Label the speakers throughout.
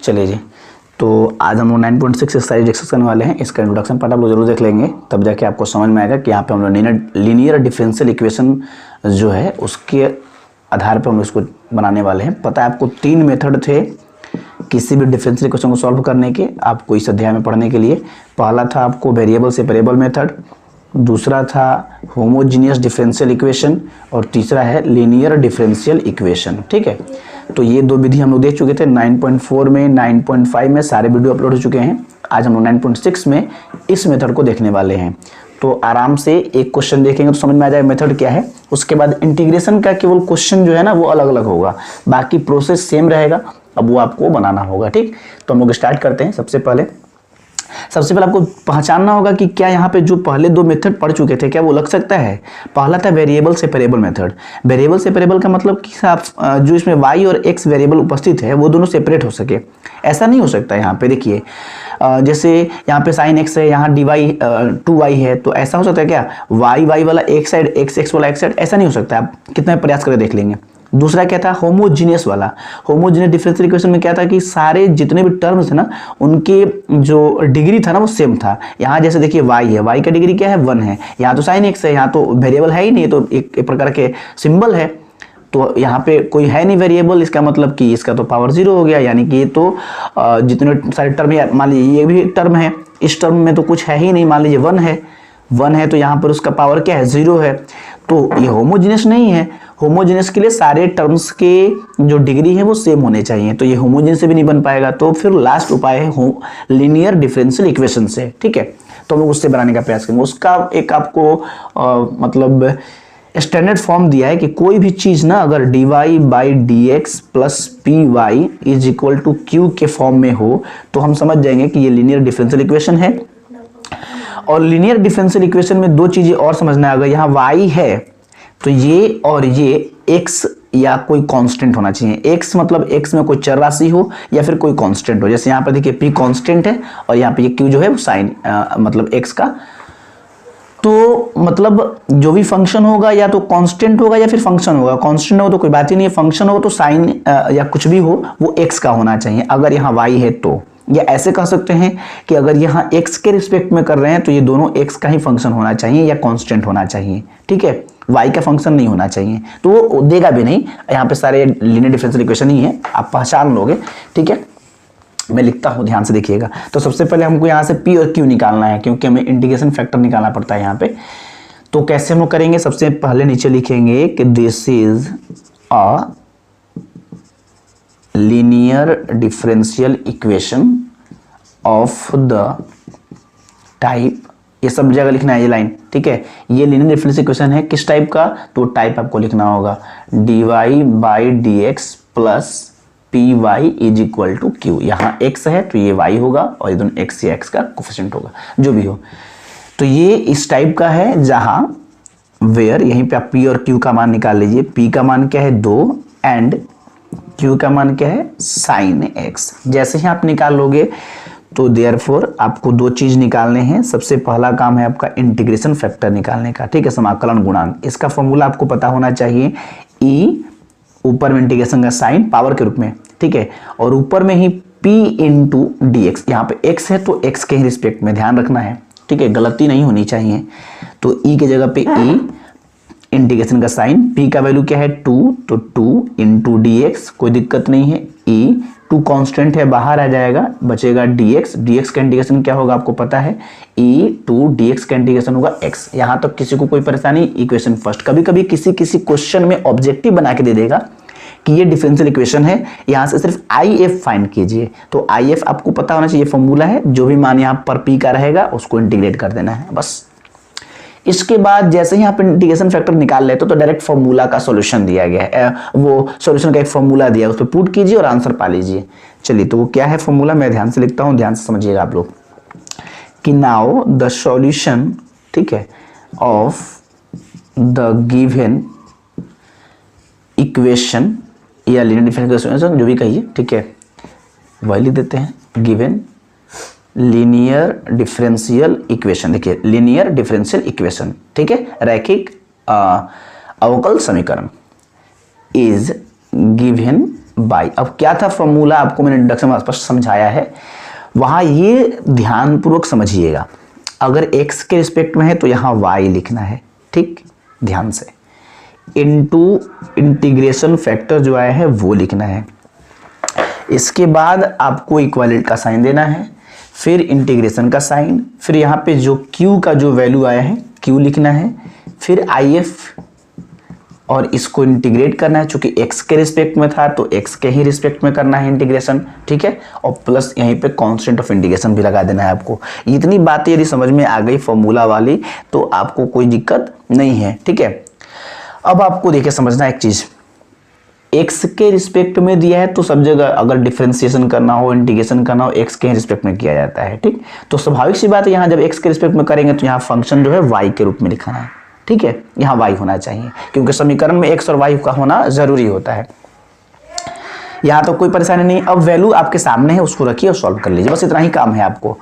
Speaker 1: चलिए जी, तो आज हम लोग 9.6 एक्सरसाइज डिस्कस करने वाले हैं। इसका इंट्रोडक्शन पार्ट आप लोग जरूर देख लेंगे, तब जाके आपको समझ में आएगा कि यहाँ पे हम लोग लीनियर डिफरेंशियल इक्वेशन जो है उसके आधार पर हम लोग इसको बनाने वाले हैं। पता है आपको 3 मेथड थे किसी भी डिफरेंशियल इक्वेशन को सॉल्व करने के, आपको इस अध्याय में पढ़ने के लिए। पहला था आपको वेरिएबल सेपरेबल मेथड, दूसरा था होमोजीनियस डिफरेंशियल इक्वेशन और तीसरा है लीनियर डिफरेंशियल इक्वेशन। ठीक है, तो ये दो विधि हम लोग देख चुके थे 9.4 में, 9.5 में सारे वीडियो अपलोड हो चुके हैं। आज हम लोग 9.6 में इस मेथड को देखने वाले हैं। तो आराम से एक क्वेश्चन देखेंगे तो समझ में आ जाएगा मेथड क्या है। उसके बाद इंटीग्रेशन का केवल क्वेश्चन जो है ना वो अलग अलग होगा, बाकी प्रोसेस सेम रहेगा, अब वो आपको बनाना होगा। ठीक, तो हम लोग स्टार्ट करते हैं। सबसे पहले आपको पहचानना होगा कि क्या यहाँ पे जो पहले दो मेथड पढ़ चुके थे क्या वो लग सकता है। पहला था variable separable method. Variable separable का मतलब कि आप जो इसमें y और x वेरिएबल उपस्थित है वो दोनों सेपरेट हो सके, ऐसा नहीं हो सकता। यहाँ पे देखिए, जैसे यहाँ पे sin x है, यहाँ dy 2y है, तो ऐसा हो सकता है क्या y वाला एक साइड, x वाला एक साइड, ऐसा नहीं हो सकता। आप कितना प्रयास करके देख लेंगे। दूसरा क्या था होमोजीनियस वाला। होमोजीनियस डिफरेंशियल इक्वेशन में क्या था कि सारे जितने भी टर्म्स थे ना उनके जो डिग्री था ना वो सेम था। यहाँ जैसे देखिए y है, y का डिग्री क्या है 1 है, यहाँ तो sin x है, यहाँ तो वेरिएबल है ही नहीं, तो एक प्रकार के सिंबल है, तो यहाँ पे कोई है नहीं वेरिएबल, इसका मतलब कि इसका तो पावर 0 हो गया। यानी कि ये तो जितने सारे टर्म है, मान लीजिए ये भी टर्म है, इस टर्म में तो कुछ है ही नहीं, मान लीजिए 1 है तो यहाँ पर उसका पावर क्या है 0 है, तो ये होमोजीनियस नहीं है। होमोजीनियस के लिए सारे टर्म्स के जो डिग्री है वो सेम होने चाहिए, तो ये होमोजीनियस से भी नहीं बन पाएगा। तो फिर लास्ट उपाय है लीनियर डिफरेंशियल इक्वेशन से। ठीक है, तो हम लोग उससे बनाने का प्रयास करेंगे। उसका एक आपको मतलब स्टैंडर्ड फॉर्म दिया है कि कोई भी चीज ना अगर dy by D x plus P Y is equal to Q के फॉर्म में हो तो हम समझ जाएंगे कि ये लीनियर डिफरेंशियल इक्वेशन है। और लीनियर डिफरेंशियल इक्वेशन में दो चीजें और समझना है। अगर यहाँ y है तो ये और ये x या कोई कांस्टेंट होना चाहिए। x मतलब x में कोई चर राशि हो या फिर कोई कांस्टेंट हो। जैसे यहाँ पर देखिए p कांस्टेंट है और यहाँ पे ये q जो है वो साइन मतलब x का, तो मतलब जो भी फंक्शन होगा या तो कांस्टेंट होगा या फिर फंक्शन होगा। कांस्टेंट हो तो कोई बात ही नहीं है, फंक्शन हो तो साइन या कुछ भी हो वो x का होना चाहिए अगर यहाँ y है तो। या ऐसे कह सकते हैं कि अगर यहाँ x के रिस्पेक्ट में कर रहे हैं तो ये दोनों x का ही फंक्शन होना चाहिए या कांस्टेंट होना चाहिए। ठीक है, y का फंक्शन नहीं होना चाहिए, तो वो देगा भी नहीं। यहाँ पे सारे लीनियर डिफरेंशियल इक्वेशन ही है, आप पहचान लोगे। ठीक है, मैं लिखता हूँ, ध्यान से देखिएगा। तो सबसे पहले हमको यहाँ से p और q निकालना है, क्योंकि हमें इंटीग्रेशन फैक्टर निकालना पड़ता है यहाँ पे। तो कैसे हम लोग करेंगे, सबसे पहले नीचे लिखेंगे कि this is a linear differential equation of the type, ये सब जगह लिखना है ये लाइन। ठीक है, ये लीनियर डिफरेंशियल इक्वेशन है किस टाइप का, तो टाइप आपको लिखना होगा dy by D x plus P Y is equal to Q. यहाँ x है तो ये y होगा और ये दोनों x या x का कोफिशिएंट होगा, जो भी हो। तो ये इस टाइप का है जहां वेयर, यहीं पे आप p और q का मान निकाल लीजिए। p का मान क्या है 2 एंड q का मान क्या है साइन x। जैसे ही आप निकाल लोगे तो देयरफॉर आपको दो चीज निकालने हैं। सबसे पहला काम है आपका इंटीग्रेशन फैक्टर निकालने का। ठीक है, समाकलन गुणांक, इसका फॉर्मूला आपको पता होना चाहिए। e ऊपर में इंटीग्रेशन का साइन पावर के रूप में, ठीक है, और ऊपर में ही p इंटू डी एक्स। यहाँ पे x है तो x के ही रिस्पेक्ट में ध्यान रखना है। ठीक है, गलती नहीं होनी चाहिए। तो e के जगह पे e इंटीग्रेशन का साइन, p का वैल्यू क्या है 2, तो 2 इंटू डी एक्स, कोई दिक्कत नहीं है। e 2 कांस्टेंट है, बाहर आ जाएगा, बचेगा dx। dx का इंटीग्रेशन क्या होगा आपको पता है, e2 dx का इंटीग्रेशन होगा x। यहां तक किसी को कोई परेशानी, इक्वेशन फर्स्ट। कभी कभी किसी क्वेश्चन में ऑब्जेक्टिव बना के दे देगा कि ये डिफरेंशियल इक्वेशन है, यहां से सिर्फ if फाइंड कीजिए। तो if आपको पता होना चाहिए, फॉर्मूला है, जो भी मान यहाँ पर p का रहेगा उसको इंटीग्रेट कर देना है बस। इसके बाद जैसे ही आप इंटीग्रेशन फैक्टर निकाल लेते तो डायरेक्ट फॉर्मूला का सॉल्यूशन दिया गया है, वो सॉल्यूशन का एक फॉर्मूला दिया है, उस पर पुट कीजिए और आंसर पा लीजिए। चलिए, तो वो क्या है फॉर्मूला, मैं ध्यान से लिखता हूं, ध्यान से समझिएगा आप लोग कि नाउ द सॉल्यूशन, ठीक है, ऑफ द गिवन इक्वेशन या लीनियर डिफरेंशियल इक्वेशन जो भी कहिए, ठीक है, वही लिख देते हैं, गिवन लीनियर डिफरेंशियल इक्वेशन। देखिए लीनियर डिफरेंशियल इक्वेशन, ठीक है, रैखिक अवकल समीकरण इज गिवन बाई। अब क्या था फॉर्मूला, आपको मैंने इंट्रोडक्शन में स्पष्ट समझाया है, वहाँ ये ध्यानपूर्वक समझिएगा। अगर x के रिस्पेक्ट में है तो यहाँ y लिखना है, ठीक, ध्यान से, इनटू इंटीग्रेशन फैक्टर जो आया है वो लिखना है। इसके बाद आपको इक्वलिटी का साइन देना है, फिर इंटीग्रेशन का साइन, फिर यहाँ पे जो q का जो वैल्यू आया है q लिखना है, फिर if, और इसको इंटीग्रेट करना है, चूंकि x के रिस्पेक्ट में था तो x के ही रिस्पेक्ट में करना है इंटीग्रेशन, ठीक है, और प्लस यहीं पे कांस्टेंट ऑफ इंटीग्रेशन भी लगा देना है आपको। इतनी बातें यदि समझ में आ गई फॉर्मूला वाली तो आपको कोई दिक्कत नहीं है, ठीक है। अब आपको देखिए समझना एक चीज, x के रिस्पेक्ट में दिया है तो सब जगह अगर डिफरेंशिएशन करना हो, इंटीग्रेशन करना हो, x के रिस्पेक्ट में किया जाता है, ठीक। तो स्वाभाविक सी बात है, यहाँ जब x के रिस्पेक्ट में करेंगे तो यहाँ फंक्शन जो है y के रूप में लिखाना है, ठीक है, यहाँ y होना चाहिए, क्योंकि समीकरण में x और y का होना जरूरी होता है। यहाँ तो कोई परेशानी नहीं। अब वैल्यू आपके सामने है, उसको रखिए और सॉल्व कर लीजिए, बस इतना ही काम है आपको।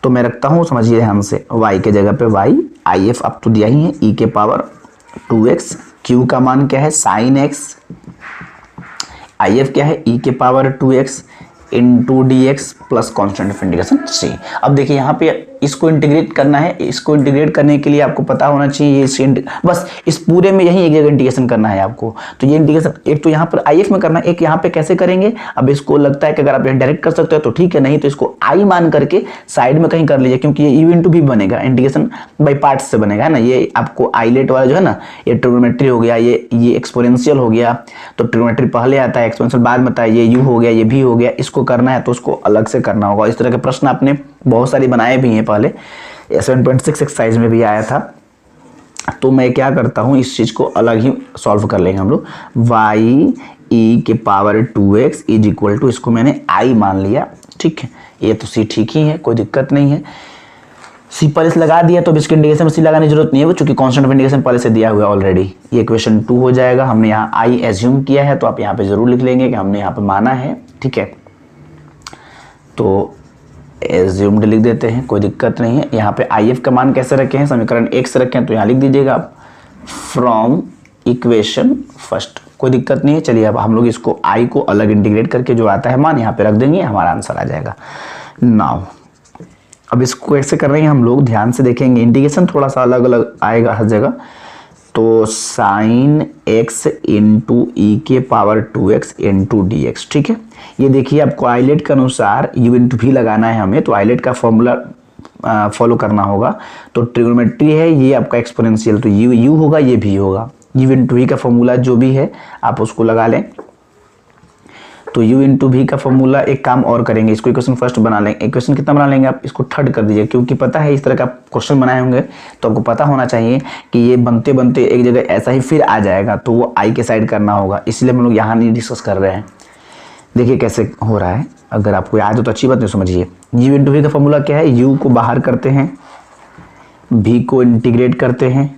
Speaker 1: तो मैं रखता हूँ, समझिए ध्यान से, y के जगह पे y, if अब तो दिया ही है e के पावर 2x, q का मान क्या है sin x, if क्या है e के power 2x into D x plus constant of integration c। अब देखिए यहाँ पे इसको इंटीग्रेट करना है, इसको इंटीग्रेट करने के लिए आपको पता होना चाहिए ये बस इस पूरे में यही एक जगह इंटीग्रेशन करना है आपको। तो ये इंटीग्रेशन एक तो यहाँ पर if में करना है, एक यहाँ पे कैसे करेंगे। अब इसको लगता है कि अगर आप डायरेक्ट कर सकते हो तो ठीक है, नहीं तो इसको i मान करके साइड में कहीं कर लीजिए, क्योंकि ये u इंटू भी बनेगा, इंटीग्रेशन बाई पार्ट्स से बनेगा, है ना। ये आपको आइलेट वाला जो है ना, ये ट्रिग्नोमेट्री हो गया, ये एक्सपोनेंशियल हो गया, तो ट्रिग्नोमेट्री पहले आता है, एक्सपोनेंशियल बाद में आता है, ये u हो गया, ये v हो गया। इसको करना है तो उसको अलग से करना होगा। इस तरह के प्रश्न आपने बहुत सारी बनाए भी हैं, पहले 7.6 एक्सरसाइज में भी आया था। तो मैं क्या करता हूँ, इस चीज को अलग ही सॉल्व कर लेंगे हम लोग। y e के power 2x is equal to, इसको मैंने i मान लिया, ठीक है, ये तो c ठीक ही है, कोई दिक्कत नहीं है। c पहले से लगा दिया तो इसके इंटीग्रेशन में c लगाने की जरूरत नहीं है, वो चूंकि कांस्टेंट ऑफ इंटीग्रेशन पहले से दिया हुआ है ऑलरेडी। ये इक्वेशन 2 हो जाएगा। हमने यहाँ i एज्यूम किया है, तो आप यहाँ पे जरूर लिख लेंगे कि हमने यहाँ पे माना है, ठीक है। तो एज्यूम्ड लिख देते हैं, कोई दिक्कत नहीं है। यहाँ पे if का मान कैसे रखे हैं, समीकरण x रखे हैं, तो यहाँ लिख दीजिएगा आप फ्रॉम इक्वेशन फर्स्ट, कोई दिक्कत नहीं है। चलिए अब हम लोग इसको i को अलग इंटीग्रेट करके जो आता है मान यहाँ पे रख देंगे, हमारा आंसर आ जाएगा। नाउ अब इसको कैसे कर रहे हैं हम लोग, ध्यान से देखेंगे। इंटीग्रेशन थोड़ा सा अलग अलग आएगा हर जगह। तो साइन x इंटू ई के power 2x into D x, ठीक है। ये देखिए आपको आइलेट के अनुसार u इंटू भी लगाना है हमें, तो आइलेट का फॉर्मूला फॉलो करना होगा। तो ट्रिग्नोमेट्री है, ये आपका एक्सपोनेंशियल, तो u होगा, ये भी होगा। u इंटू v का फॉर्मूला जो भी है आप उसको लगा लें। तो u इंटू v का फॉर्मूला, एक काम और करेंगे, इसको इक्वेशन फर्स्ट बना लेंगे। इक्वेशन कितना बना लेंगे आप, इसको थर्ड कर दीजिए, क्योंकि पता है इस तरह का क्वेश्चन बनाए होंगे तो आपको पता होना चाहिए कि ये बनते बनते एक जगह ऐसा ही फिर आ जाएगा, तो वो i के साइड करना होगा, इसलिए हम लोग यहाँ नहीं डिस्कस कर रहे हैं। देखिए कैसे हो रहा है, अगर आपको याद हो तो अच्छी बात नहीं, समझिए। u इंटू v का फॉर्मूला क्या है, u को बाहर करते हैं, v को इंटीग्रेट करते हैं,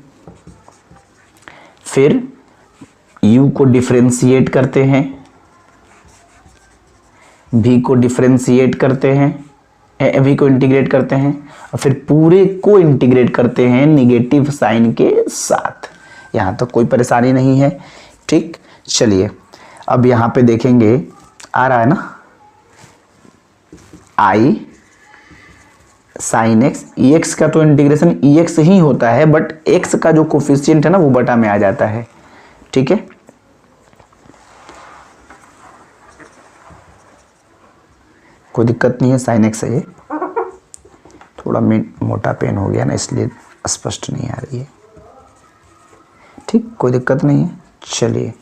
Speaker 1: फिर u को डिफरेंशिएट करते हैं, v को डिफरेंशिएट करते हैं, v को इंटीग्रेट करते हैं, और फिर पूरे को इंटीग्रेट करते हैं निगेटिव साइन के साथ। यहाँ तक कोई परेशानी नहीं है, ठीक। चलिए अब यहाँ पे देखेंगे, आ रहा है ना, i साइन x, ex का तो इंटीग्रेशन ex ही होता है, बट x का जो कोफिशिएंट है ना वो बटा में आ जाता है, ठीक है। कोई दिक्कत नहीं है, साइन एक्स है। ये थोड़ा मोटा पेन हो गया ना, इसलिए स्पष्ट नहीं आ रही है, ठीक, कोई दिक्कत नहीं है। चलिए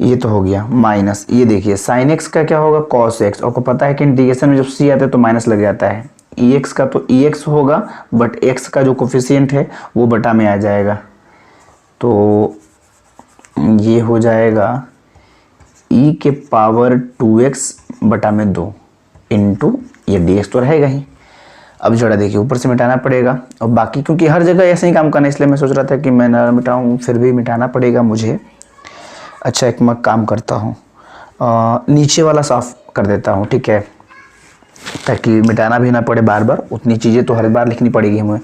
Speaker 1: ये तो हो गया माइनस, ये देखिए साइन एक्स का क्या होगा, कॉस एक्स। आपको पता है कि इंटीग्रेशन में जब c आता है तो माइनस लग जाता है। ex का तो ex होगा, बट x का जो कोफिशिएंट है वो बटा में आ जाएगा, तो ये हो जाएगा e के पावर 2x बटा में 2 इंटू ये dx तो रहेगा ही। अब जरा देखिए ऊपर से मिटाना पड़ेगा, और बाकी क्योंकि हर जगह ऐसे ही काम करना, इसलिए मैं सोच रहा था कि मैं ना मिटाऊँ, फिर भी मिटाना पड़ेगा मुझे। अच्छा एक मैं काम करता हूँ, नीचे वाला साफ कर देता हूँ, ठीक है, ताकि मिटाना भी ना पड़े बार बार, उतनी चीज़ें तो हर बार लिखनी पड़ेगी हमें।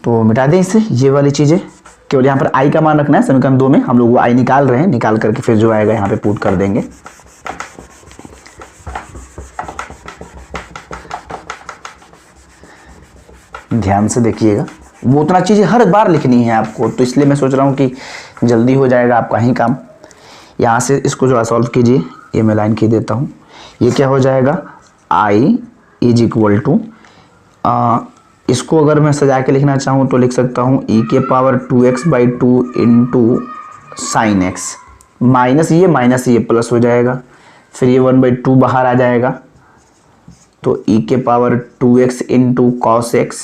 Speaker 1: तो मिटा दें इसे, ये वाली चीज़ें, केवल यहाँ पर आई का मान रखना है। समीकरण 2 में हम लोग वो आई निकाल रहे हैं, निकाल करके फिर जो आएगा यहाँ पे पुट कर देंगे। ध्यान से देखिएगा, वो उतना चीज़ें हर बार लिखनी है आपको, तो इसलिए मैं सोच रहा हूँ कि जल्दी हो जाएगा आपका ही काम। यहाँ से इसको जो है सॉल्व कीजिए, ये मैं लाइन खींच देता हूँ। ये क्या हो जाएगा, आई इज इक्वल टू, इसको अगर मैं सजा के लिखना चाहूँ तो लिख सकता हूँ e के power 2x/2 into sine x, minus ये प्लस हो जाएगा, फिर ये 1/2 बाहर आ जाएगा, तो e के power 2x into cos x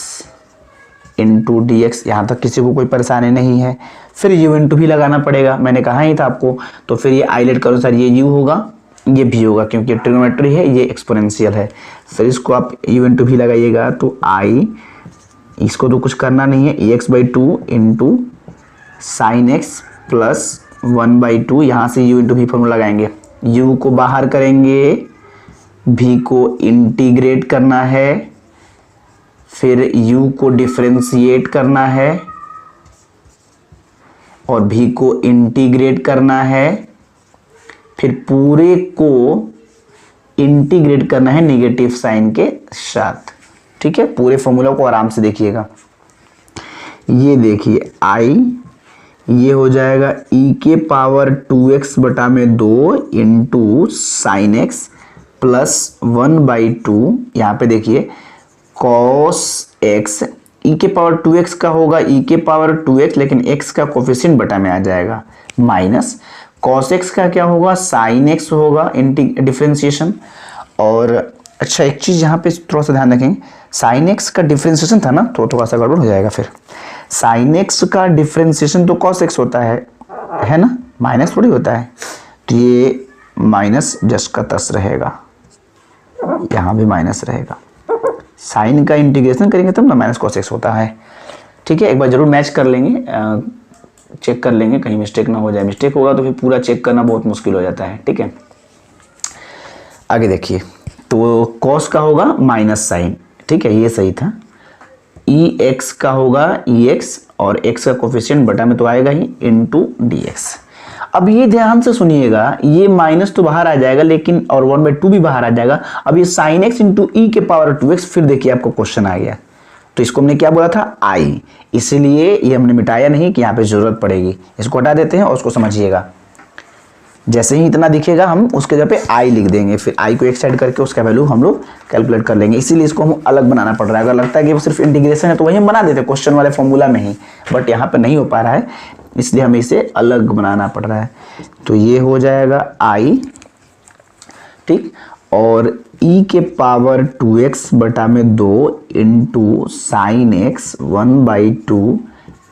Speaker 1: into D x. यहाँ तक किसी को कोई परेशानी नहीं है। फिर u इंटू भी लगाना पड़ेगा, मैंने कहा ही था आपको। तो फिर ये आइलेट करो सर, ये u होगा, ये भी होगा, क्योंकि ट्रिग्नोमेट्री है, ये एक्सपोनेंशियल है। फिर इसको आप u इंटू भी लगाइएगा, तो i, इसको तो कुछ करना नहीं है, ax/2 into sine x plus 1/2, यहाँ से u इंटू भी फॉर्मूला लगाएंगे, u को बाहर करेंगे, v को इंटीग्रेट करना है, फिर u को डिफरेंशिएट करना है और v को इंटीग्रेट करना है, फिर पूरे को इंटीग्रेट करना है नेगेटिव साइन के साथ। ठीक है, पूरे फॉर्मूला को आराम से देखिएगा। ये देखिए आई, ये हो जाएगा e के power 2x/2 into sine x plus 1/2, यहाँ पे देखिए कॉस एक्स, e के पावर 2x का होगा e के पावर 2x, लेकिन x का कोफिशिएंट बटा में आ जाएगा, माइनस कॉस एक्स का क्या होगा, साइन एक्स होगा, डिफरेंशिएशन। और अच्छा एक चीज़ यहाँ पे थोड़ा सा ध्यान रखेंगे, साइन एक्स का डिफरेंशिएशन था ना, तो थोड़ा सा गड़बड़ हो जाएगा। फिर साइन एक्स का डिफरेंशिएशन तो कॉस एक्स होता है ना, माइनस थोड़ी होता है, तो ये माइनस जस्ट का तस रहेगा, यहाँ भी माइनस रहेगा। साइन का इंटीग्रेशन करेंगे तब ना माइनस कॉस एक्स होता है। ठीक है, एक बार जरूर मैच कर लेंगे, चेक कर लेंगे, कहीं मिस्टेक ना हो जाए। मिस्टेक होगा तो फिर पूरा चेक करना बहुत मुश्किल हो जाता है। ठीक है, आगे देखिए, तो कॉस का होगा माइनस साइन, ठीक है, ये सही था। ई एक्स का होगा ई एक्स, और एक्स का कोफिशिएंट बटा में तो आएगा ही, इंटू डी एक्स। अब ये ध्यान से सुनिएगा, ये माइनस तो बाहर आ जाएगा, लेकिन और 1/2 भी बाहर आ जाएगा। अब ये साइन एक्स इंटू ई के पावर 2x, फिर देखिए आपको क्वेश्चन आ गया। तो इसको हमने क्या बोला था, आई, इसीलिए ये हमने मिटाया नहीं कि यहाँ पे जरूरत पड़ेगी। इसको हटा देते हैं और उसको समझिएगा। जैसे ही इतना दिखेगा हम उसके जगह पे आई लिख देंगे, फिर आई को एक साइड करके उसका वैल्यू हम लोग कैलकुलेट कर लेंगे। इसीलिए इसको हम अलग बनाना पड़ रहा है। अगर लगता है कि वो सिर्फ इंटीग्रेशन है तो वही हम बना देते क्वेश्चन वाले फॉर्मूला में ही, बट यहाँ पे नहीं हो पा रहा है, इसलिए हमें इसे अलग बनाना पड़ रहा है। तो ये हो जाएगा आई, ठीक, और e के power 2x/2 into sine x 1/2,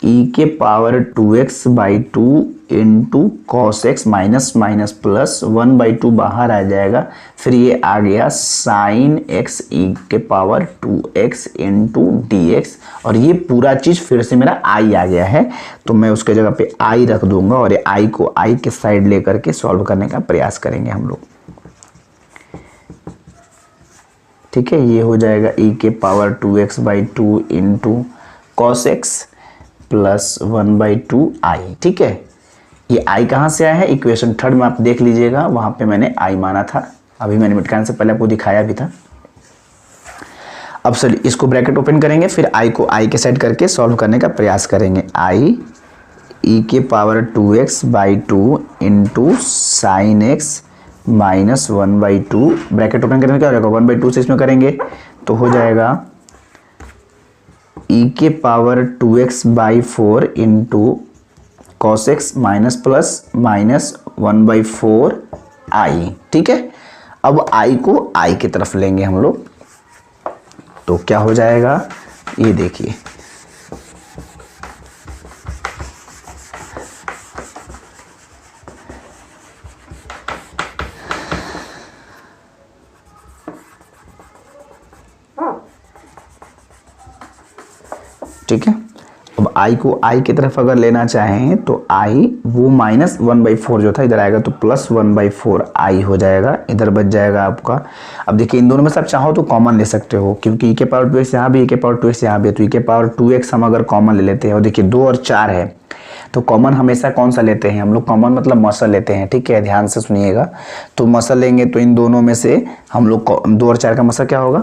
Speaker 1: e के power 2x/2 into cos x, minus minus plus 1/2 बाहर आ जाएगा, फिर ये आ गया साइन एक्स e के power 2x into D x. और ये पूरा चीज़ फिर से मेरा आई आ गया है, तो मैं उसके जगह पे आई रख दूंगा और ये आई को आई के साइड लेकर के सॉल्व करने का प्रयास करेंगे हम लोग। ठीक है, ये हो जाएगा e के power 2x/2 into cos x plus 1/2 आई। ठीक है, ये आई कहाँ से आया है, इक्वेशन 3 में आप देख लीजिएगा, वहाँ पे मैंने आई माना था, अभी मैंने मिटकाने से पहले आपको दिखाया भी था। अब चलिए इसको ब्रैकेट ओपन करेंगे, फिर आई को आई के साइड करके सॉल्व करने का प्रयास करेंगे। आई e के power 2x/2 into sine x minus 1/2, bracket open करने क्या हो जाएगा, 1/2 से इसमें करेंगे तो हो जाएगा e के power 2x/4 into cos x minus plus minus 1/4 आई। ठीक है, अब आई को आई की तरफ लेंगे हम लोग, तो क्या हो जाएगा, ये देखिए, ठीक है। अब आई को आई की तरफ अगर लेना चाहें तो आई वो माइनस 1/4 जो था इधर आएगा, तो प्लस 1/4 आई हो जाएगा, इधर बच जाएगा आपका। अब देखिए इन दोनों में से आप चाहो तो कॉमन ले सकते हो, क्योंकि e के पावर 2x यहाँ भी, e के पावर 2x यहाँ भी है, तो e के पावर 2x हम अगर कॉमन ले लेते हैं, और देखिए 2 और 4 है, तो कॉमन हमेशा कौन सा लेते हैं हम लोग? कॉमन मतलब मसल लेते हैं, ठीक है, ध्यान से सुनिएगा। तो मसल लेंगे तो इन दोनों में से हम लोग 2 और 4 का मसल क्या होगा?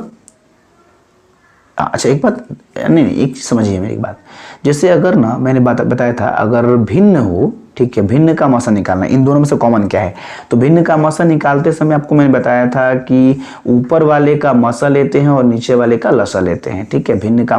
Speaker 1: अच्छा एक बात, नहीं एक चीज़ समझिए मेरी बात। जैसे अगर ना मैंने बताया था अगर भिन्न हो, ठीक है, भिन्न का मसा निकालना, इन दोनों में से कॉमन क्या है? तो भिन्न का मसा निकालते समय आपको मैंने बताया था कि ऊपर वाले का मसा लेते हैं और नीचे वाले का लसा लेते हैं, ठीक है। भिन्न का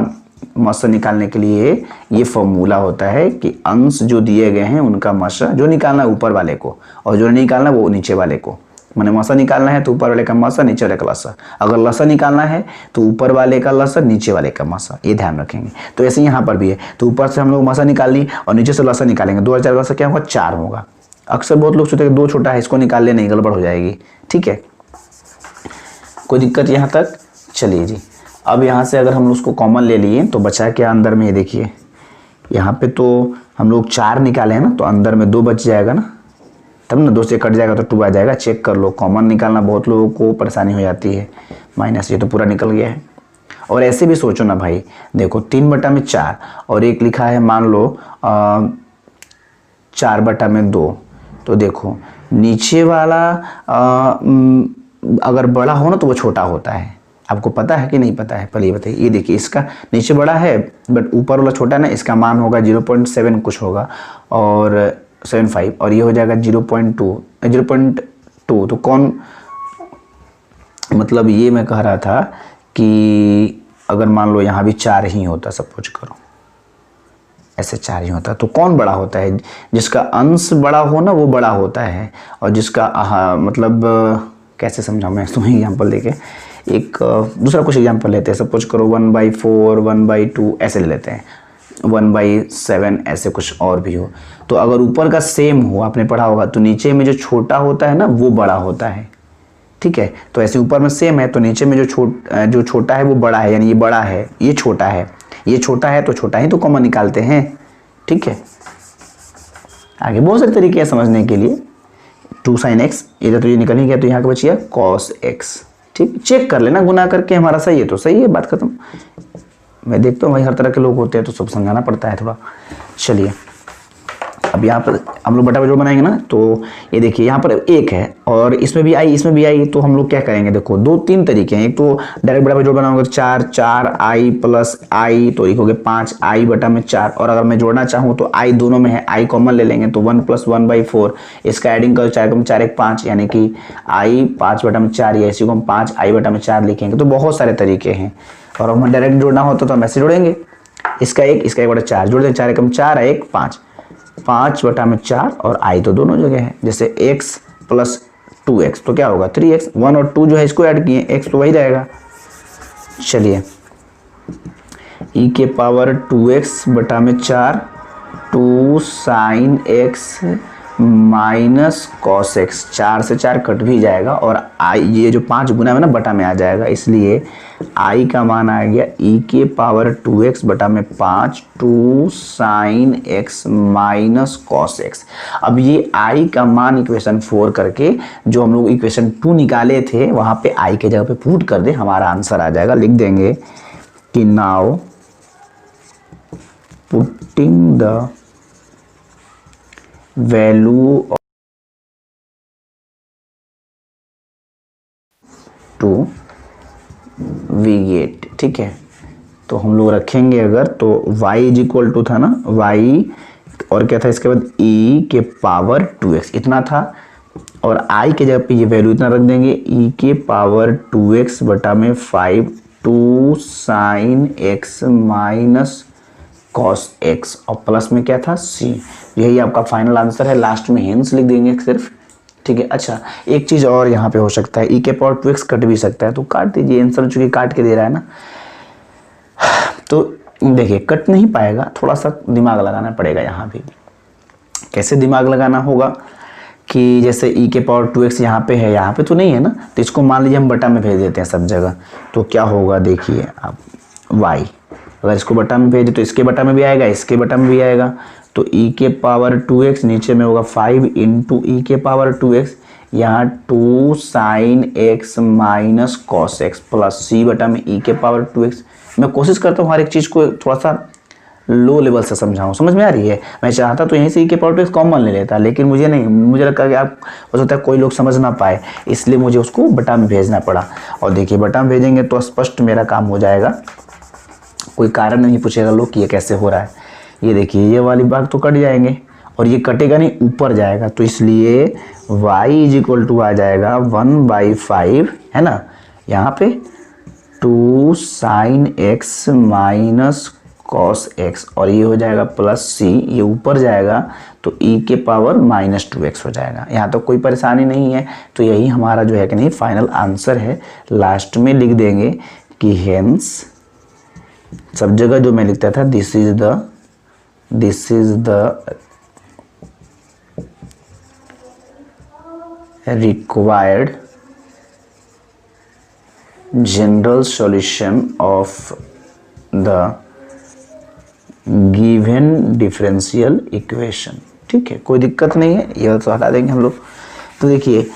Speaker 1: मसा निकालने के लिए ये फॉर्मूला होता है कि अंश जो दिए गए हैं उनका मसा जो निकालना है ऊपर वाले को और जो नहीं निकालना वो नीचे वाले को। मैंने मसा निकालना है तो ऊपर वाले का मसा, नीचे वाले का लसा। अगर लसा निकालना है तो ऊपर वाले का लसा, नीचे वाले का मसा, ये ध्यान रखेंगे। तो ऐसे यहाँ पर भी है, तो ऊपर से हम लोग मसा निकाल ली और नीचे से लसा निकालेंगे। 2 और 4 का लसा क्या होगा? 4 होगा। अक्सर बहुत लोग सोचते हैं 2 छोटा है, इसको निकाल ले, नहीं गड़बड़ हो जाएगी, ठीक है। कोई दिक्कत यहाँ तक? चलिए जी, अब यहाँ से अगर हम उसको कॉमन ले लिए तो बचा क्या अंदर में? ये देखिए यहाँ पे तो हम लोग 4 निकाले हैं ना, तो अंदर में 2 बच जाएगा ना, तब ना 2 से कट जाएगा तो 2 आ जाएगा। चेक कर लो, कॉमन निकालना बहुत लोगों को परेशानी हो जाती है। माइनस, ये तो पूरा निकल गया है। और ऐसे भी सोचो ना भाई, देखो 3/4 और एक लिखा है मान लो 4/2। तो देखो नीचे वाला अगर बड़ा हो ना तो वो छोटा होता है। आपको पता है कि नहीं पता है? पहले ये बताइए। ये देखिए इसका नीचे बड़ा है बट ऊपर वाला छोटा है ना, इसका मान होगा 0.7 कुछ होगा और 75 और ये हो जाएगा 0.2। तो कौन, मतलब ये मैं कह रहा था कि अगर मान लो यहाँ भी 4 ही होता, सपोज करो ऐसे 4 ही होता, तो कौन बड़ा होता है? जिसका अंश बड़ा हो ना वो बड़ा होता है, और जिसका मतलब कैसे समझाऊँ मैं, तुम्हें एग्जाम्पल देके एक दूसरा कुछ एग्जाम्पल लेते हैं। सपोज करो 1/4, 1/2 ऐसे ले लेते हैं, 1/7 ऐसे कुछ और भी हो। तो अगर ऊपर का सेम हो, आपने पढ़ा होगा, तो नीचे में जो छोटा होता है ना वो बड़ा होता है, ठीक है। तो ऐसे ऊपर में सेम है तो नीचे में जो छोटा है वो बड़ा है, यानी ये बड़ा है, ये छोटा है, ये छोटा है तो छोटा ही तो कॉमन निकालते हैं, ठीक है। आगे बहुत सारे तरीके हैं समझने के लिए। 2 sin x, इधर तो ये निकल ही गया तो यहाँ का बचिए cos x, ठीक। चेक कर लेना गुना करके, हमारा सही है तो सही है, बात खत्म। मैं देखता हूँ भाई हर तरह के लोग होते हैं तो सब समझाना पड़ता है थोड़ा। चलिए अब यहाँ पर हम लोग बटा जोड़ बनाएंगे ना, तो ये देखिए यहाँ पर 1 है और इसमें भी आई, इसमें भी आई, तो हम लोग क्या करेंगे? देखो 2-3 तरीके हैं। एक तो डायरेक्ट बटा जोड़ बनाओगे 4 i प्लस i, तो लिखोगे 5 i/4। और अगर मैं जोड़ना चाहूँ तो i दोनों में है, i कॉमन ले लेंगे तो 1 + 1/4। इसका एडिंग करो 4 1 5, यानी कि i 5/4, या इसी को हम 5 i/4 लिखेंगे। तो बहुत सारे तरीके हैं। और हम डायरेक्ट जोड़ना होता तो हम ऐसे जोड़ेंगे, इसका 1/4 जोड़ दें, 4 1 4 1 5, 5/4 और i तो दोनों जगह है। जैसे x + 2x तो क्या होगा? 3x। 1 और 2 जो है इसको ऐड किए, x तो वही रहेगा। चलिए e⁻2x/4 2 sin x -cos x, 4 से 4 कट भी जाएगा और i ये जो 5 गुना में ना बटा में आ जाएगा, इसलिए i का मान आ गया e⁻2x/5 2 sin x -cos x। अब ये i का मान इक्वेशन 4 करके जो हम लोग इक्वेशन 2 निकाले थे वहां पे i के जगह पे पुट कर दे, हमारा आंसर आ जाएगा। लिख देंगे कि now putting the value to we get, ठीक है। तो हम लोग रखेंगे अगर तो y = था ना, y और क्या था इसके बाद e⁻2x इतना था, और i के जगह पे ये वैल्यू इतना रख देंगे e⁻2x/5 2 sin x -cos x, और प्लस में क्या था c। यही आपका फाइनल आंसर है। लास्ट में हिंट्स लिख देंगे सिर्फ, ठीक है। अच्छा एक चीज़ और यहाँ पे हो सकता है, e⁻2x कट भी सकता है, तो काट दीजिए, आंसर चूंकि काट के दे रहा है ना, तो देखिए कट नहीं पाएगा, थोड़ा सा दिमाग लगाना पड़ेगा यहाँ भी। कैसे दिमाग लगाना होगा कि जैसे e⁻2x यहाँ पे है, यहाँ पे तो नहीं है ना, तो इसको मान लीजिए हम बटा में भेज देते हैं सब जगह, तो क्या होगा देखिए आप, y अगर इसको बटा में भेजे तो इसके बटा में भी आएगा, इसके बटा में भी आएगा, तो e⁻2x नीचे में होगा 5 × e⁻2x, यहाँ 2 sin x -cos x plus c बटा में e⁻2x। मैं कोशिश करता हूँ हर एक चीज़ को थोड़ा सा लो लेवल से समझाऊं, समझ में आ रही है। मैं चाहता तो यहीं से e के पावर 2x कॉमन ले लेता, लेकिन मुझे नहीं, मुझे लगा कि आप हो सकता है कोई लोग समझ ना पाए, इसलिए मुझे उसको बटा में भेजना पड़ा। और देखिए बटा में भेजेंगे तो स्पष्ट मेरा काम हो जाएगा, कोई कारण नहीं पूछेगा लोग कि ये कैसे हो रहा है। ये देखिए ये वाली भाग तो कट जाएंगे और ये कटेगा नहीं, ऊपर जाएगा, तो इसलिए y इज इक्वल टू आ जाएगा 1/5 है ना, यहाँ पे 2 sin x minus cos x, और ये हो जाएगा प्लस c, ये ऊपर जाएगा तो e के पावर -2x हो जाएगा। यहाँ तो कोई परेशानी नहीं है, तो यही हमारा जो है कि नहीं फाइनल आंसर है। लास्ट में लिख देंगे कि हेंस, सब जगह जो मैं लिखता था this is the required general solution of the given differential equation। ठीक है, कोई दिक्कत नहीं है, यह तो हटा देंगे हम लोग। तो देखिए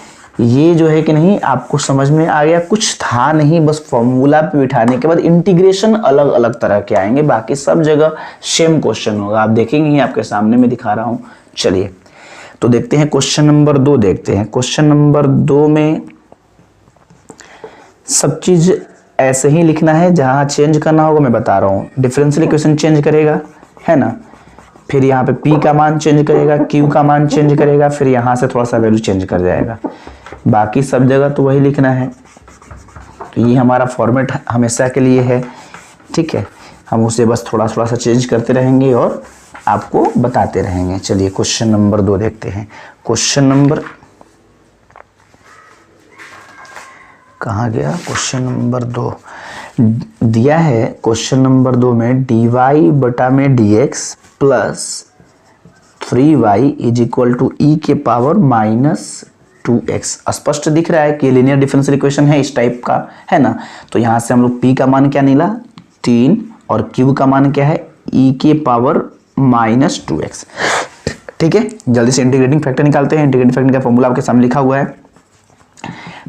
Speaker 1: ये जो है कि नहीं आपको समझ में आ गया, कुछ था नहीं, बस फॉर्मूला पे बिठाने के बाद इंटीग्रेशन अलग अलग तरह के आएंगे, बाकी सब जगह सेम क्वेश्चन होगा। आप देखेंगे आपके सामने में दिखा रहा हूं। चलिए तो देखते हैं क्वेश्चन नंबर 2 देखते हैं। क्वेश्चन नंबर 2 में सब चीज ऐसे ही लिखना है, जहां चेंज करना होगा मैं बता रहा हूं। डिफरेंशियल इक्वेशन चेंज करेगा है ना, फिर यहाँ पे p का मान चेंज करेगा, q का मान चेंज करेगा, फिर यहाँ से थोड़ा सा वैल्यू चेंज कर जाएगा, बाकी सब जगह तो वही लिखना है। तो ये हमारा फॉर्मेट हमेशा के लिए है, ठीक है, हम उसे बस थोड़ा थोड़ा सा चेंज करते रहेंगे और आपको बताते रहेंगे। चलिए क्वेश्चन नंबर 2 देखते हैं। क्वेश्चन नंबर कहाँ गया, क्वेश्चन नंबर 2 दिया है। क्वेश्चन नंबर 2 में dy बटा में dx plus 3y is equal to e के पावर -2x। स्पष्ट दिख रहा है कि लीनियर डिफरेंशियल इक्वेशन है इस टाइप का, है ना। तो यहाँ से हम लोग p का मान क्या निकला 3 और q का मान क्या है e के पावर -2x। ठीक है, जल्दी से इंटीग्रेटिंग फैक्टर निकालते हैं। इंटीग्रेटिंग फैक्टर का फॉर्मूला आपके सामने लिखा हुआ है।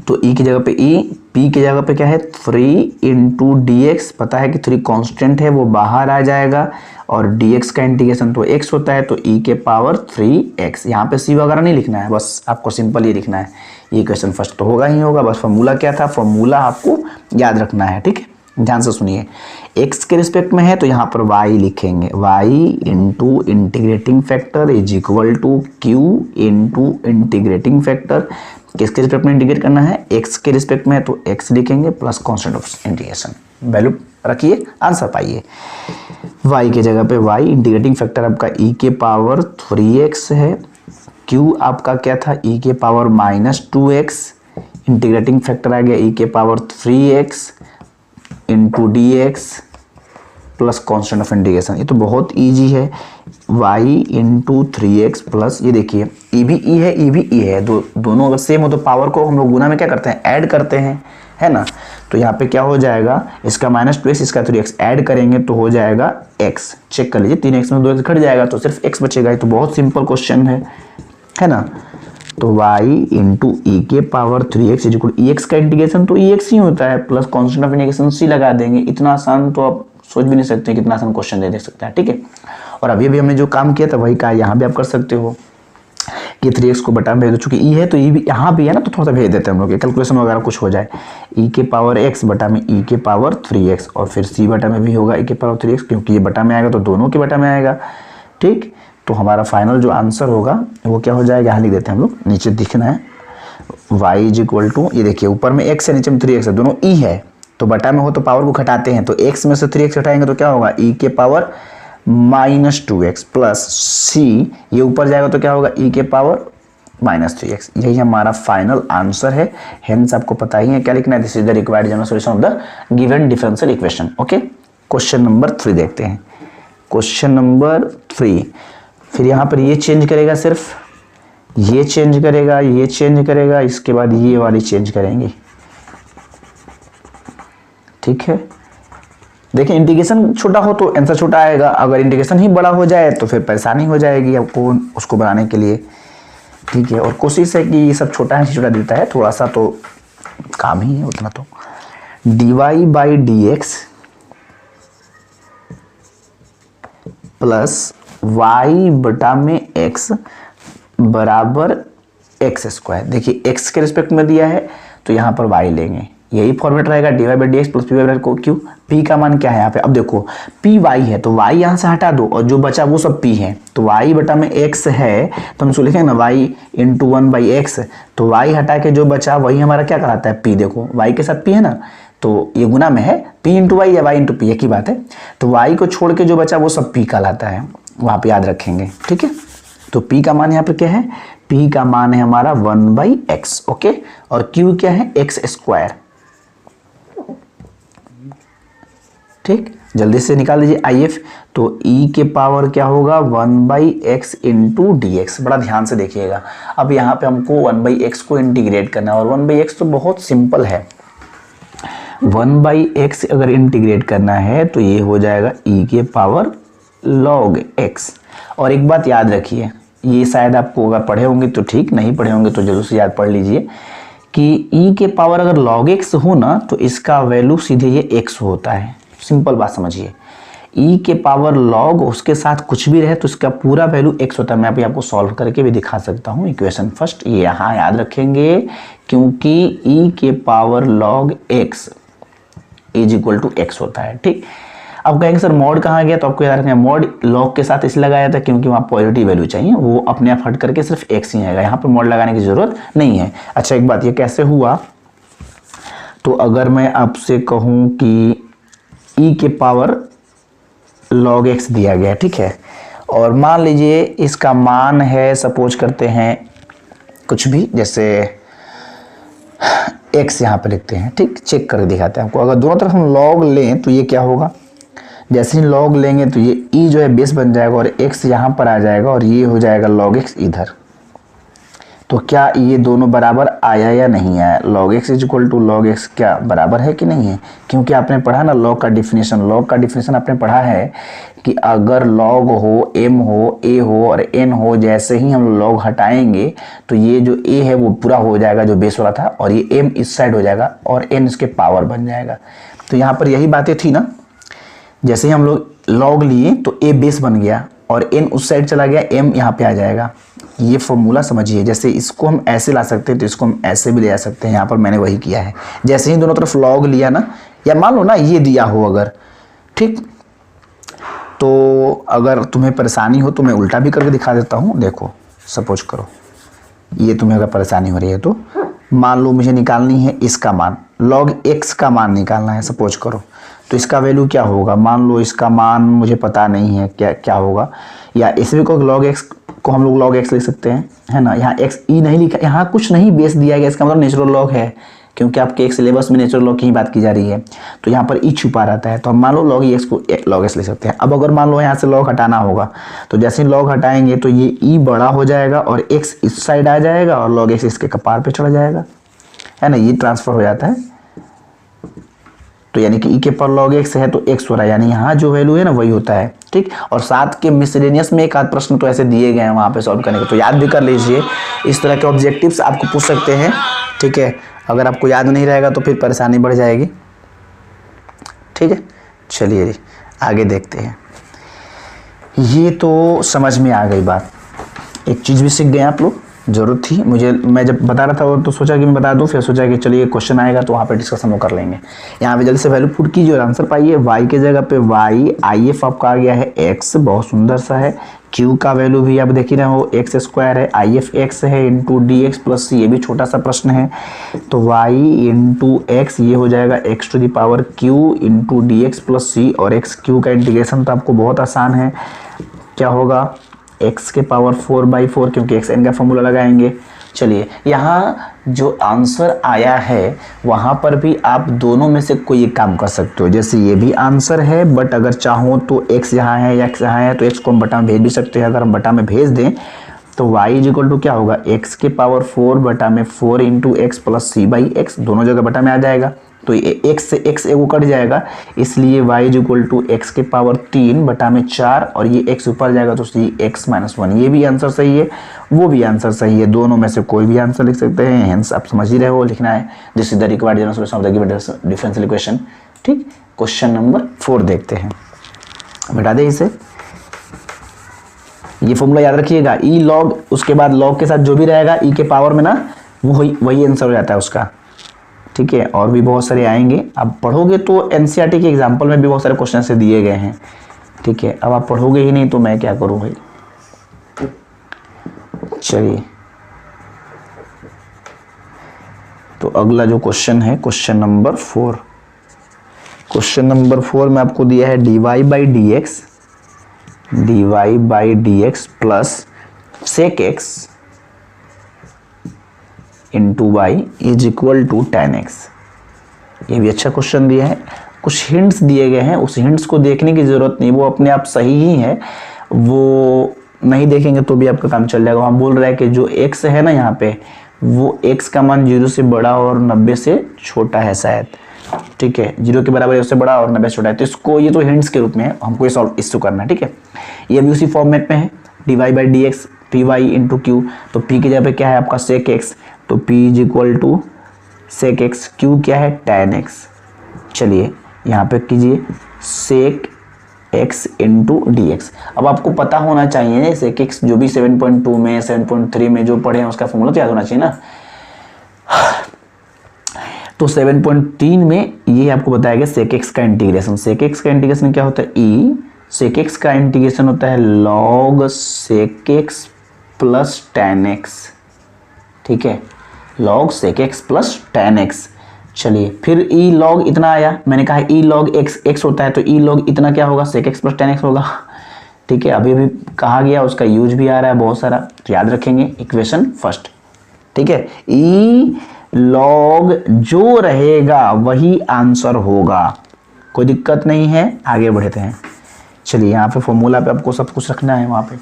Speaker 1: तो e की जगह पे e, p की जगह पे क्या है 3 इंटू dx, पता है कि 3 कांस्टेंट है वो बाहर आ जाएगा, और dx का इंटीग्रेशन तो x होता है, तो e के पावर 3x। यहाँ पे c वगैरह नहीं लिखना है, बस आपको सिंपल ये लिखना है। ये क्वेश्चन फर्स्ट तो होगा ही होगा, बस फॉर्मूला क्या था, फॉर्मूला आपको याद रखना है। ठीक है, ध्यान से सुनिए। x के रिस्पेक्ट में है तो यहाँ पर y लिखेंगे, y into integrating factor is equal to q into integrating factor. किसके रिस्पेक्ट में इंटीग्रेट करना है, x के रिस्पेक्ट में है तो x लिखेंगे plus constant of integration, value रखिए, आंसर पाइए। y की जगह पे y, इंटीग्रेटिंग फैक्टर आपका e के पावर 3x है, q आपका क्या था e के पावर -2x, इंटीग्रेटिंग फैक्टर आ गया e के power 3x into dx plus constant of integration. ये तो बहुत इजी है, y इंटू 3x प्लस, ये देखिए e भी e है, e भी e है, दोनों अगर सेम हो तो पावर को हम लोग गुना में क्या करते हैं, ऐड करते हैं, है ना। तो यहाँ पे क्या हो जाएगा, इसका -2x इसका 3x ऐड करेंगे तो हो जाएगा x। चेक कर लीजिए, 3x में 2x घट जाएगा तो सिर्फ x बचेगा। ये तो बहुत सिंपल क्वेश्चन है ना। तो y इंटू e के power 3x is equal ex का इंटीग्रेशन तो ex ही होता है, plus constant of integration c लगा देंगे। इतना आसान तो आप सोच भी नहीं सकते कितना आसान क्वेश्चन दे सकते हैं। ठीक है, और अभी भी हमने जो काम किया था वही का यहाँ भी आप कर सकते हो कि 3x को बटा में भेज दो, चूंकि e है तो e भी यहाँ भी है ना, तो थोड़ा सा भेज देते हैं हम लोग, कैलकुलेशन वगैरह कुछ हो जाए। e के पावर x बटा में e के पावर 3x, और फिर c बटा में भी होगा e के पावर 3x, क्योंकि ये बटा में आएगा तो दोनों के बटा में आएगा। ठीक, तो हमारा फाइनल जो आंसर होगा वो क्या हो जाएगा, यहाँ लिख देते हैं हम लोग, नीचे दिखना है y इज इक्वल टू, ये देखिए ऊपर में x है नीचे में 3x है, दोनों e है तो बटा में हो तो पावर को घटाते हैं, तो x में से 3x हटाएंगे तो क्या होगा e के पावर -2x प्लस c, ये ऊपर जाएगा तो क्या होगा e के पावर -3x। यही हमारा फाइनल आंसर है। हेंस आपको पता ही है क्या लिखना है, this is the required general solution of the given differential equation. Okay, question number 3 देखते हैं। क्वेश्चन नंबर 3, फिर यहाँ पर ये चेंज करेगा, सिर्फ ये चेंज करेगा, ये चेंज करेगा, इसके बाद ये वाली चेंज करेंगे। ठीक है, देखिए इंटीग्रेशन छोटा हो तो आंसर छोटा आएगा, अगर इंटीग्रेशन ही बड़ा हो जाए तो फिर परेशानी हो जाएगी आपको उसको बनाने के लिए। ठीक है, और कोशिश है कि ये सब छोटा है छोटा देता है, थोड़ा सा तो काम ही है उतना। तो dy by dx plus Y बटा में एक्स बराबर एक्स स्क्वायर। देखिए एक्स के रिस्पेक्ट में दिया है तो यहाँ पर वाई लेंगे, यही फॉर्मेट रहेगा D Y by D x plus P Y by Q. P का मान क्या है यहाँ पे, अब देखो पी वाई है तो वाई यहाँ से हटा दो और जो बचा वो सब पी है, तो वाई बटा में एक्स है तो हम उसको लिखेंगे ना वाई इंटू 1/x, तो वाई हटा के जो बचा वही हमारा क्या कहलाता है पी। देखो वाई के साथ पी है ना, तो ये गुना में है, पी इंटू वाई या वाई इंटू पी एक ही बात है, तो वाई को छोड़ के जो बचा वो सब पी कहलाता है, वहाँ पे याद रखेंगे। ठीक है, तो पी का मान यहाँ पे क्या है, पी का मान है हमारा 1/x। ओके, और क्यू क्या है एक्स स्क्वायर। ठीक, जल्दी से निकाल लीजिए IF, तो e के पावर क्या होगा 1/x इंटू डी एक्स। बड़ा ध्यान से देखिएगा, अब यहाँ पे हमको 1/x को इंटीग्रेट करना है और 1/x तो बहुत सिंपल है, 1/x अगर इंटीग्रेट करना है तो ये हो जाएगा e के पावर log x। और एक बात याद रखिए, ये शायद आपको अगर पढ़े होंगे तो ठीक, नहीं पढ़े होंगे तो जरूर से याद पढ़ लीजिए कि e के पावर अगर log x हो ना तो इसका वैल्यू सीधे ये x होता है। सिंपल बात समझिए, e के पावर log उसके साथ कुछ भी रहे तो इसका पूरा वैल्यू x होता है। मैं अभी आपको सॉल्व करके भी दिखा सकता हूँ इक्वेशन। फर्स्ट ये यहाँ याद रखेंगे क्योंकि e के power log x is equal to x होता है। ठीक, अब कहेंगे सर मॉड कहाँ गया, तो आपको याद रखना मॉड log के साथ इसलिए लगाया था क्योंकि वहाँ पॉजिटिव वैल्यू चाहिए, वो अपने आप हट करके सिर्फ x ही आएगा, यहाँ पे मॉड लगाने की जरूरत नहीं है। अच्छा एक बात, ये कैसे हुआ, तो अगर मैं आपसे कहूँ कि e के पावर log x दिया गया, ठीक है, और मान लीजिए इसका मान है, सपोज करते हैं कुछ भी, जैसे x यहाँ पे लिखते हैं। ठीक, चेक करके दिखाते हैं आपको, अगर दोनों तरफ हम log लें तो ये क्या होगा, जैसे ही log लेंगे तो ये e जो है बेस बन जाएगा और x यहाँ पर आ जाएगा और ये हो जाएगा log x इधर। तो क्या ये दोनों बराबर आया या नहीं आया, log x is equal to log x क्या बराबर है कि नहीं है, क्योंकि आपने पढ़ा ना log का डिफिनेशन, log का डिफिनेशन आपने पढ़ा है कि अगर log हो, m हो, a हो और n हो, जैसे ही हम log हटाएंगे तो ये जो a है वो पूरा हो जाएगा जो बेस वाला था और ये m इस साइड हो जाएगा और n इसके पावर बन जाएगा। तो यहाँ पर यही बातें थी ना, जैसे ही हम लोग log लिए तो a बेस बन गया और n उस साइड चला गया, m यहाँ पे आ जाएगा। ये फॉर्मूला समझिए, जैसे इसको हम ऐसे ला सकते हैं तो इसको हम ऐसे भी ले आ सकते हैं, यहाँ पर मैंने वही किया है। जैसे ही दोनों तरफ log लिया ना, या मान लो ना ये दिया हो अगर, ठीक, तो अगर तुम्हें परेशानी हो तो मैं उल्टा भी करके दिखा देता हूँ। देखो सपोज करो ये तुम्हें अगर परेशानी हो रही है तो मान लो मुझे निकालनी है इसका मान, log x का मान निकालना है सपोज करो, तो इसका वैल्यू क्या होगा, मान लो इसका मान मुझे पता नहीं है क्या होगा, या इसमें को log x को हम लोग log x लिख सकते हैं, है ना। यहाँ x e नहीं लिखा, यहाँ कुछ नहीं बेस दिया गया, इसका मतलब नेचुरल लॉग है, क्योंकि आपके एक सिलेबस में नेचुरल लॉग की ही बात की जा रही है, तो यहाँ पर e छुपा रहता है, तो हम मान लो log x को log x लिख सकते हैं। अब अगर मान लो यहाँ से log हटाना होगा तो जैसे ही log हटाएंगे तो ये e बड़ा हो जाएगा और x इस साइड आ जाएगा और log x इसके कपार पे चढ़ जाएगा, है ना, ये ट्रांसफर हो जाता है। तो यानी कि e के पावर log x है तो x हो रहा है, यानी यहाँ जो वैल्यू है ना वही होता है। ठीक, और साथ के मिसलेनियस में एक आध प्रश्न तो ऐसे दिए गए हैं वहाँ पे सॉल्व करने के, तो याद भी कर लीजिए। इस तरह के ऑब्जेक्टिव्स आपको पूछ सकते हैं, ठीक है। अगर आपको याद नहीं रहेगा तो फिर परेशानी बढ़ जाएगी, ठीक है। चलिए जी आगे देखते हैं। ये तो समझ में आ गई बात, एक चीज़ भी सीख गए आप लोग, जरूरत थी मुझे। मैं जब बता रहा था तो सोचा कि मैं बता दूं, फिर सोचा कि चलिए क्वेश्चन आएगा तो वहाँ पे डिस्कशन वो कर लेंगे। यहाँ पे जल्दी से वैल्यू पुट कीजिए और आंसर पाइए। y के जगह पे y, IF आपका आ गया है x, बहुत सुंदर सा है। q का वैल्यू भी आप देख ही रहे हो x स्क्वायर है, IF x है इंटू डी एक्स प्लस सी, ये भी छोटा सा प्रश्न है। तो y इंटू एक्स ये हो जाएगा x to the power q into D x plus C, और x q का इंटीग्रेशन तो आपको बहुत आसान है, क्या होगा x के पावर 4/4, क्योंकि xn का फॉर्मूला लगाएंगे। चलिए यहाँ जो आंसर आया है वहाँ पर भी आप दोनों में से कोई एक काम कर सकते हो। जैसे ये भी आंसर है, बट अगर चाहो तो x यहाँ है या x यहाँ है तो x को हम बटा में भेज भी सकते हैं। अगर हम बटा में भेज दें तो y इज इक्वल टू क्या होगा, x के पावर 4 बटा में 4 into X plus C by X, दोनों जगह बटा में आ जाएगा। तो ये x से x एगो कट जाएगा, इसलिए y is equal to X के पावर 3 बटा में 4, और ये x ऊपर जाएगा तो ये x माइनस 1। ये भी आंसर सही है, वो भी आंसर सही है, दोनों में से कोई भी आंसर लिख सकते हैं। हेंस आप समझ ही रहे हो, लिखना है this is the required general solution of the given differential equation. ठीक, क्वेश्चन नंबर 4 देखते हैं, बता दें इसे। ये फॉर्मूला याद रखिएगा, ई लॉग, उसके बाद लॉग के साथ जो भी रहेगा ई के पावर में ना, वही आंसर हो जाता है उसका, ठीक है। और भी बहुत सारे आएंगे, आप पढ़ोगे तो एनसीईआरटी के एग्जाम्पल में भी बहुत सारे क्वेश्चन से दिए गए हैं, ठीक है। अब आप पढ़ोगे ही नहीं तो मैं क्या करूं भाई। चलिए, तो अगला जो क्वेश्चन है क्वेश्चन नंबर 4। क्वेश्चन नंबर 4 में आपको दिया है dy by D x plus sec X into Y is equal to tan x। ये भी अच्छा क्वेश्चन दिया है, कुछ हिंट्स दिए गए हैं, उस हिंट्स को देखने की जरूरत नहीं, वो अपने आप सही ही है, वो नहीं देखेंगे तो भी आपका काम चल जाएगा। हम बोल रहे हैं कि जो x है ना यहाँ पे, वो x का मान 0 से बड़ा और 90 से छोटा है शायद, ठीक है। 0 के बराबर है, उससे बड़ा और 90 से छोटा है, तो इसको, ये तो हिंट्स के रूप में है, हमको ये सॉल्व इसको करना है, ठीक है। ये भी उसी फॉर्मेट में है, dy by D X P Y into Q, तो p की जगह पे क्या है आपका सेक एक्स, तो p is equal to sec X, Q क्या है tan x। चलिए यहाँ पे कीजिए sec x into D X. अब आपको पता होना चाहिए सेक x, जो भी 7.2 में 7.3 में जो पढ़े हैं उसका फॉर्मूला तो याद होना चाहिए ना। तो 7.3 में ये आपको बताया गया सेक x का इंटीग्रेशन। सेक x का इंटीग्रेशन क्या होता है, ई सेक x का इंटीग्रेशन होता है log sec x plus tan x, ठीक है, log sec x plus tan x। चलिए फिर ई लॉग इतना आया, मैंने कहा ई लॉग x होता है, तो ई लॉग इतना क्या होगा, सेक x प्लस tan x होगा, ठीक है। अभी भी कहा गया, उसका यूज भी आ रहा है बहुत सारा, तो याद रखेंगे इक्वेशन फर्स्ट, ठीक है। ई लॉग जो रहेगा वही आंसर होगा, कोई दिक्कत नहीं है, आगे बढ़ते हैं। चलिए यहाँ पे फॉर्मूला पे आपको सब कुछ रखना है वहाँ पे,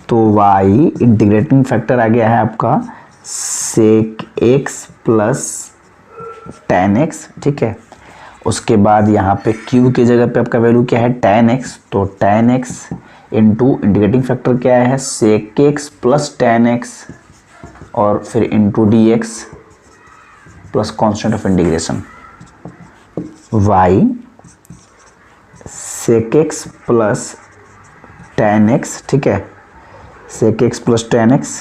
Speaker 1: तो y इंटीग्रेटिंग फैक्टर आ गया है आपका सेक x प्लस tan x, ठीक है। उसके बाद यहाँ पे q की जगह पे आपका वैल्यू क्या है tan x, तो tan x into integrating factor क्या है sec x plus tan x, और फिर into D x plus constant of integration y sec x plus tan x, ठीक है, sec x plus tan x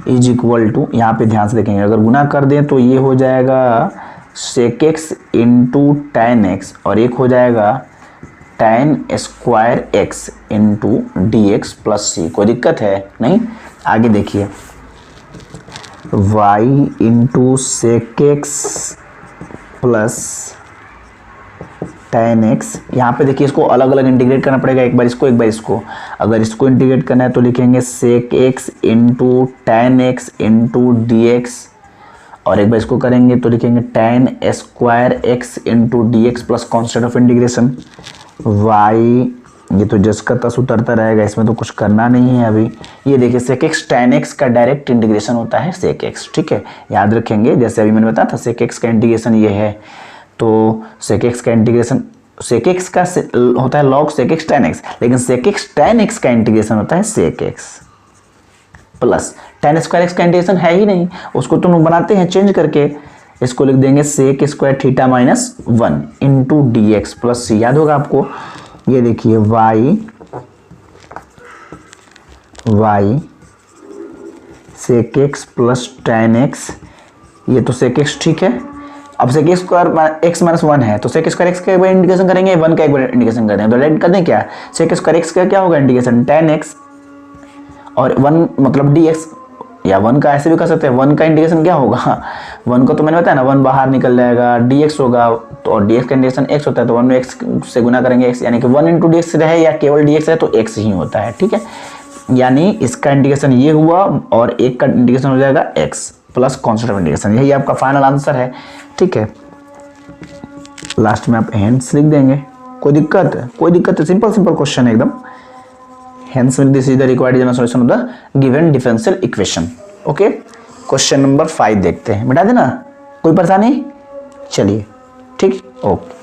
Speaker 1: is equal to, यहाँ पे ध्यान से देखेंगे, अगर गुना कर दें तो ये हो जाएगा sec x into tan x, और एक हो जाएगा tan square x into D x plus C. कोई दिक्कत है नहीं, आगे देखिए y into sec x plus tan x, यहाँ पे देखिए इसको अलग अलग इंटीग्रेट करना पड़ेगा, एक बार इसको एक बार इसको। अगर इसको इंटीग्रेट करना है तो लिखेंगे सेक x into tan x into D x, और एक बार इसको करेंगे तो लिखेंगे tan square x into D x plus constant of integration y। ये तो जस का तस उतरता रहेगा, इसमें तो कुछ करना नहीं है अभी। ये देखिए सेक x tan x का डायरेक्ट इंटीग्रेशन होता है सेक x, ठीक है, याद रखेंगे। जैसे अभी मैंने बताया था सेक x का इंटीग्रेशन ये है, तो सेक x का इंटीग्रेशन, सेक x का होता है log sec x tan x, लेकिन सेक x tan x का इंटीग्रेशन होता है sec x plus tan square x का इंटीग्रेशन है ही नहीं, उसको तुम बनाते हैं चेंज करके, इसको लिख देंगे sec square theta minus 1 into D x plus C, याद होगा आपको। ये देखिए y sec x plus tan x, ये तो सेक x, ठीक है। अब सेक स्क्वायर x माइनस 1 है, तो सेक स्क्वायर x का एक बार इंटीग्रेशन करेंगे, 1 का एक बार इंटीग्रेशन करेंगे, तो डायरेक्ट कर दें क्या, सेक स्क्वायर x का क्या होगा इंटीग्रेशन tan x, और 1 मतलब dx, या 1 का ऐसे भी कर सकते हैं, 1 का इंटीग्रेशन क्या होगा, 1 को तो मैंने बताया ना 1 बाहर निकल जाएगा, dx होगा, तो और dx का इंटीग्रेशन x होता है, तो 1 में x से गुना करेंगे x, यानी कि 1 इंटू डी एक्स रहे या केवल dx रहे तो x ही होता है, ठीक है। यानी इसका इंटीग्रेशन ये हुआ और एक का इंटीग्रेशन हो जाएगा x plus constant of integration, यही आपका फाइनल आंसर है, ठीक है। लास्ट में आप हेंस लिख देंगे, कोई दिक्कत है, कोई दिक्कत है, सिंपल सिंपल क्वेश्चन है एकदम। Hence this is the required general solution of the given differential equation. Okay, question number 5 देखते हैं, मिटा देना, कोई परेशानी, चलिए ठीक, ओके।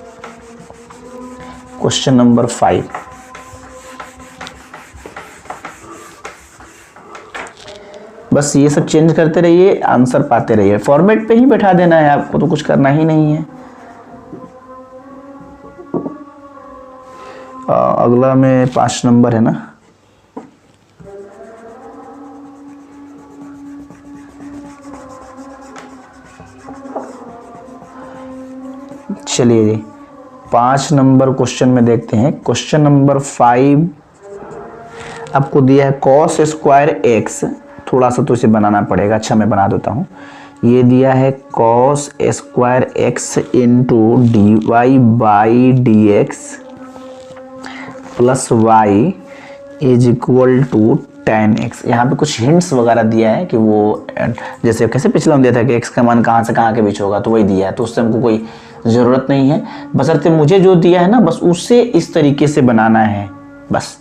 Speaker 1: क्वेश्चन नंबर 5, बस ये सब चेंज करते रहिए, आंसर पाते रहिए, फॉर्मेट पे ही बैठा देना है आपको, तो कुछ करना ही नहीं है। अगला में 5 नंबर है ना, चलिए 5 नंबर क्वेश्चन में देखते हैं। क्वेश्चन नंबर 5 आपको दिया है कॉस स्क्वायर एक्स, थोड़ा सा तो इसे बनाना पड़ेगा, अच्छा मैं बना देता हूँ। ये दिया है cos square x into D Y by D x plus y is equal to ten x. यहाँ पे कुछ हिंट्स वगैरह दिया है कि वो जैसे कैसे पिछला हम दिया था कि एक्स का मान कहाँ से कहाँ के बीच होगा, तो वही दिया है, तो उससे हमको कोई ज़रूरत नहीं है। बशर्ते मुझे जो दिया है ना बस उससे इस तरीके से बनाना है, बस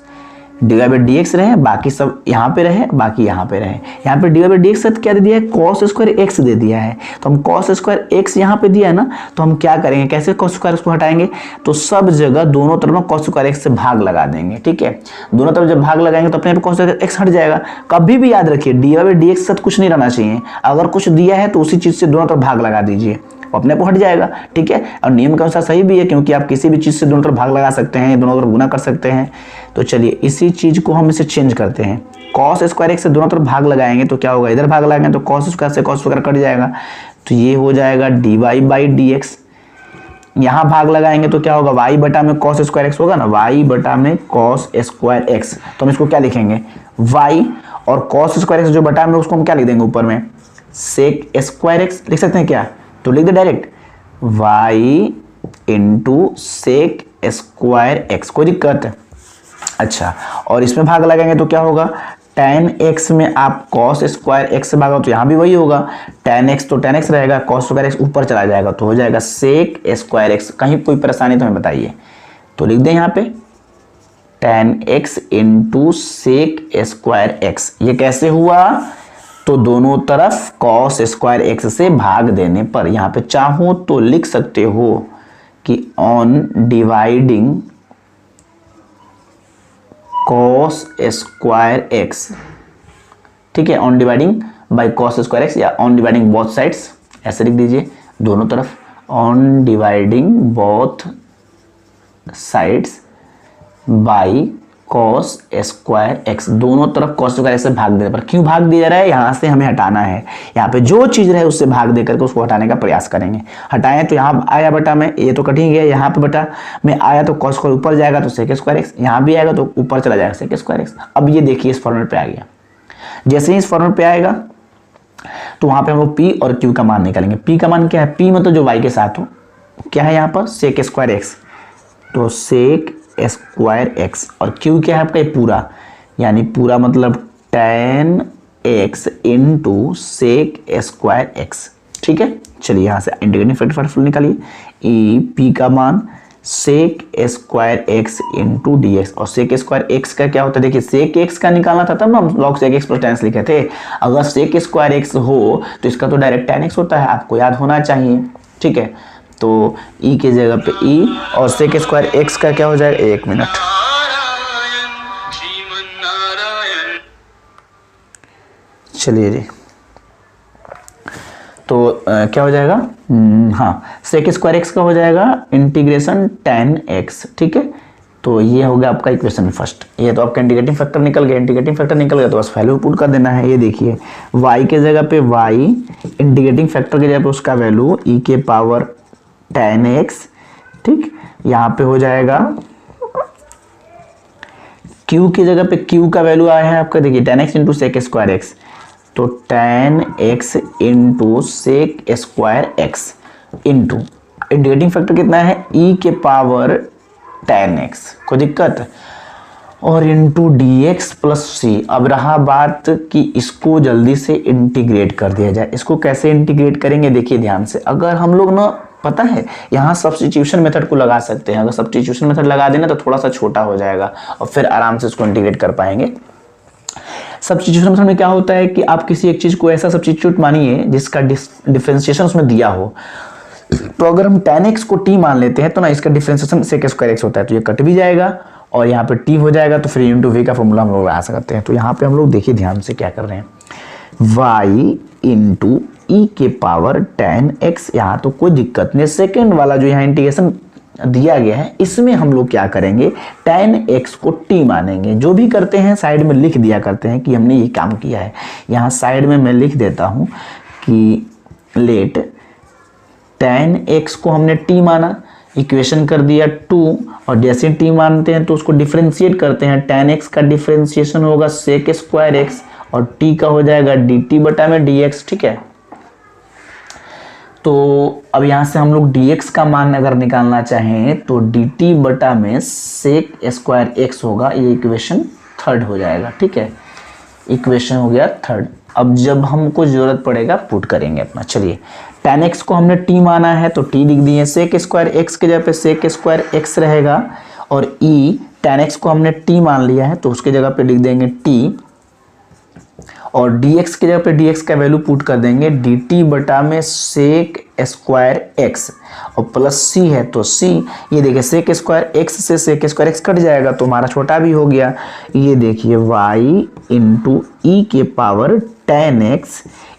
Speaker 1: d Y by D x रहे, बाकी सब यहाँ पे रहे, बाकी यहाँ पे रहे। यहाँ पे d Y by D x क्या दे दिया है, कॉस स्क्वायर एक्स दे दिया है, तो हम कॉस स्क्वायर एक्स यहाँ पे दिया है ना, तो हम क्या करेंगे, कैसे कॉस स्क्वायर एक्स को हटाएंगे, तो सब जगह दोनों तरफ में कॉस स्क्वायर एक्स से भाग लगा देंगे। ठीक है, दोनों तरफ जब भाग लगाएंगे तो अपने यहाँ पे कॉस स्क्वायर एक्स हट जाएगा। कभी भी याद रखिए d Y by D x के साथ कुछ नहीं रहना चाहिए, अगर कुछ दिया है तो उसी चीज़ से दोनों तरफ भाग लगा दीजिए, अपने को हट जाएगा। ठीक है, और नियम के अनुसार सही भी है, क्योंकि आप किसी भी चीज़ से दोनों तरफ भाग लगा सकते हैं, दोनों तरफ गुना कर सकते हैं। तो चलिए इसी चीज़ को हम इसे चेंज करते हैं, कॉस स्क्वायर एक्स से दोनों तरफ भाग लगाएंगे तो क्या होगा, इधर भाग लगाएंगे तो कॉस स्क्वायर से कॉस स्क्वायर कट जाएगा, तो ये हो जाएगा d Y by D x. यहाँ भाग लगाएंगे तो क्या होगा, वाई बटा में कॉस स्क्वायर एक्स होगा ना, वाई बटा में कॉस स्क्वायर एक्स। तो हम इसको क्या लिखेंगे, वाई, और कॉस स्क्वायर एक्स जो बटा में उसको हम क्या लिख देंगे ऊपर में, सेक स्क्वायर एक्स लिख सकते हैं क्या, तो लिख दे direct y into sec square X, कोई दिक्कत है। अच्छा, और इसमें भाग लगाएंगे तो क्या होगा, tan x में आप cos स्क्वायर एक्स से भागा तो यहाँ भी वही होगा, tan x तो tan x रहेगा, cos स्क्वायर एक्स ऊपर चला जाएगा तो हो जाएगा सेक स्क्वायर एक्स। कहीं कोई परेशानी तो हमें बताइए, तो लिख दें यहाँ पे tan x into sec square x. ये कैसे हुआ, तो दोनों तरफ cos स्क्वायर एक्स से भाग देने पर। यहाँ पे चाहो तो लिख सकते हो कि on dividing cos square x, ठीक है, on dividing by cos square x, या ऑन डिवाइडिंग बोथ साइड्स, ऐसे लिख दीजिए दोनों तरफ, on dividing both sides by cos square x, दोनों तरफ cos स्क्वायर एक्स से भाग देने पर। क्यों भाग दिया जा रहा है, यहाँ से हमें हटाना है, यहाँ पे जो चीज़ रहे उससे भाग दे करके उसको हटाने का प्रयास करेंगे। हटाएं तो यहाँ आया बटा में, ये तो कट ही गया, यहाँ पे बटा में आया तो cos स्क्वायर ऊपर जाएगा तो सेक स्क्वायर एक्स, यहाँ भी आएगा तो ऊपर चला जाएगा सेक स्क्वायर एक्स। अब ये देखिए इस फॉर्मेट पे आ गया, जैसे ही इस फॉर्मेट पे आएगा तो वहाँ पे हम लोग P और Q का मान निकालेंगे। P का मान क्या है, P मतलब जो y के साथ हो, क्या है यहाँ पर सेक स्क्वायर एक्स, तो सेक स्क्वायर एक्स, और क्यू क्या है आपका, ये पूरा, यानी पूरा मतलब tan x into sec square x. ठीक है, चलिए यहाँ से इंटीग्रेटिंग फैक्टर निकालिए, ई पी का मान sec square x into D x, और सेक स्क्वायर एक्स का क्या होता है, देखिए सेक एक्स का निकालना था तब ना हम log sec x plus tan लिखे थे। अगर सेक स्क्वायर एक्स हो तो इसका तो डायरेक्ट tan x होता है, आपको याद होना चाहिए। ठीक है, तो ई के जगह पे ई, और सेक स्क्वायर एक्स का क्या हो जाएगा, एक मिनट, चलिए जी, तो क्या हो जाएगा, हाँ सेक स्क्वायर एक्स का हो जाएगा इंटीग्रेशन tan x। ठीक है, तो ये हो गया आपका इक्वेशन फर्स्ट। ये तो आपका इंटीग्रेटिंग फैक्टर निकल गया, इंटीग्रेटिंग फैक्टर निकल गया तो बस वैल्यू पुट कर देना है। ये देखिए y के जगह पे y, इंटीग्रेटिंग फैक्टर के जगह पे उसका वैल्यू e के पावर tan x। ठीक, यहाँ पे हो जाएगा q की जगह पे q का वैल्यू आया है आपका, देखिए tan x into sec square x, तो tan x into sec square x into integrating factor कितना है, e के पावर tan x, कोई दिक्कत, और into D x plus C. अब रहा बात कि इसको जल्दी से इंटीग्रेट कर दिया जाए। इसको कैसे इंटीग्रेट करेंगे, देखिए ध्यान से, अगर हम लोग ना, पता है यहाँ सब्स्टिट्यूशन मेथड को लगा सकते हैं। अगर सब्स्टिट्यूशन मेथड लगा देना तो थोड़ा सा छोटा हो जाएगा और फिर आराम से इसको इंटीग्रेट कर पाएंगे। सब्स्टिट्यूशन मेथड में क्या होता है कि आप किसी एक चीज को ऐसा सब्स्टिट्यूट मानिए जिसका डिफरेंशिएशन उसमें दिया हो। तो अगर हम tan x को t मान लेते हैं तो ना इसका डिफरेंशिएशन सेक स्क्वायर एक्स होता है, तो ये कट भी जाएगा और यहाँ पे t हो जाएगा, तो फिर इंटू v का फॉर्मूला हम लोग लगा सकते हैं। तो यहाँ पे हम लोग देखिए ध्यान से क्या कर रहे हैं, y इंटू ई के पावर tan x, यहाँ तो कोई दिक्कत नहीं। सेकेंड वाला जो यहाँ इंटीग्रेशन दिया गया है इसमें हम लोग क्या करेंगे, tan x को t मानेंगे। जो भी करते हैं साइड में लिख दिया करते हैं कि हमने ये काम किया है। यहाँ साइड में मैं लिख देता हूँ कि लेट tan x को हमने t माना, इक्वेशन कर दिया 2, और जैसे t मानते हैं तो उसको डिफरेंशिएट करते हैं। tan x का डिफरेंशिएशन होगा sec स्क्वायर x और t का हो जाएगा dt बटा में dx। ठीक है, तो अब यहाँ से हम लोग dx का मान अगर निकालना चाहें तो dt बटा में sec स्क्वायर x होगा। ये इक्वेशन 3 हो जाएगा। ठीक है, इक्वेशन हो गया 3। अब जब हमको जरूरत पड़ेगा पुट करेंगे अपना। चलिए, tan x को हमने t माना है तो t लिख दिए, sec स्क्वायर x के जगह पे sec स्क्वायर x रहेगा, और tan x को हमने t मान लिया है तो उसके जगह पे लिख देंगे t, और dx की जगह पे dx का वैल्यू पुट कर देंगे dt बटा में sec स्क्वायर x, और प्लस c है तो c। ये देखिए sec स्क्वायर x से sec स्क्वायर x कट जाएगा तो हमारा छोटा भी हो गया। ये देखिए y इंटू ई के पावर tan x,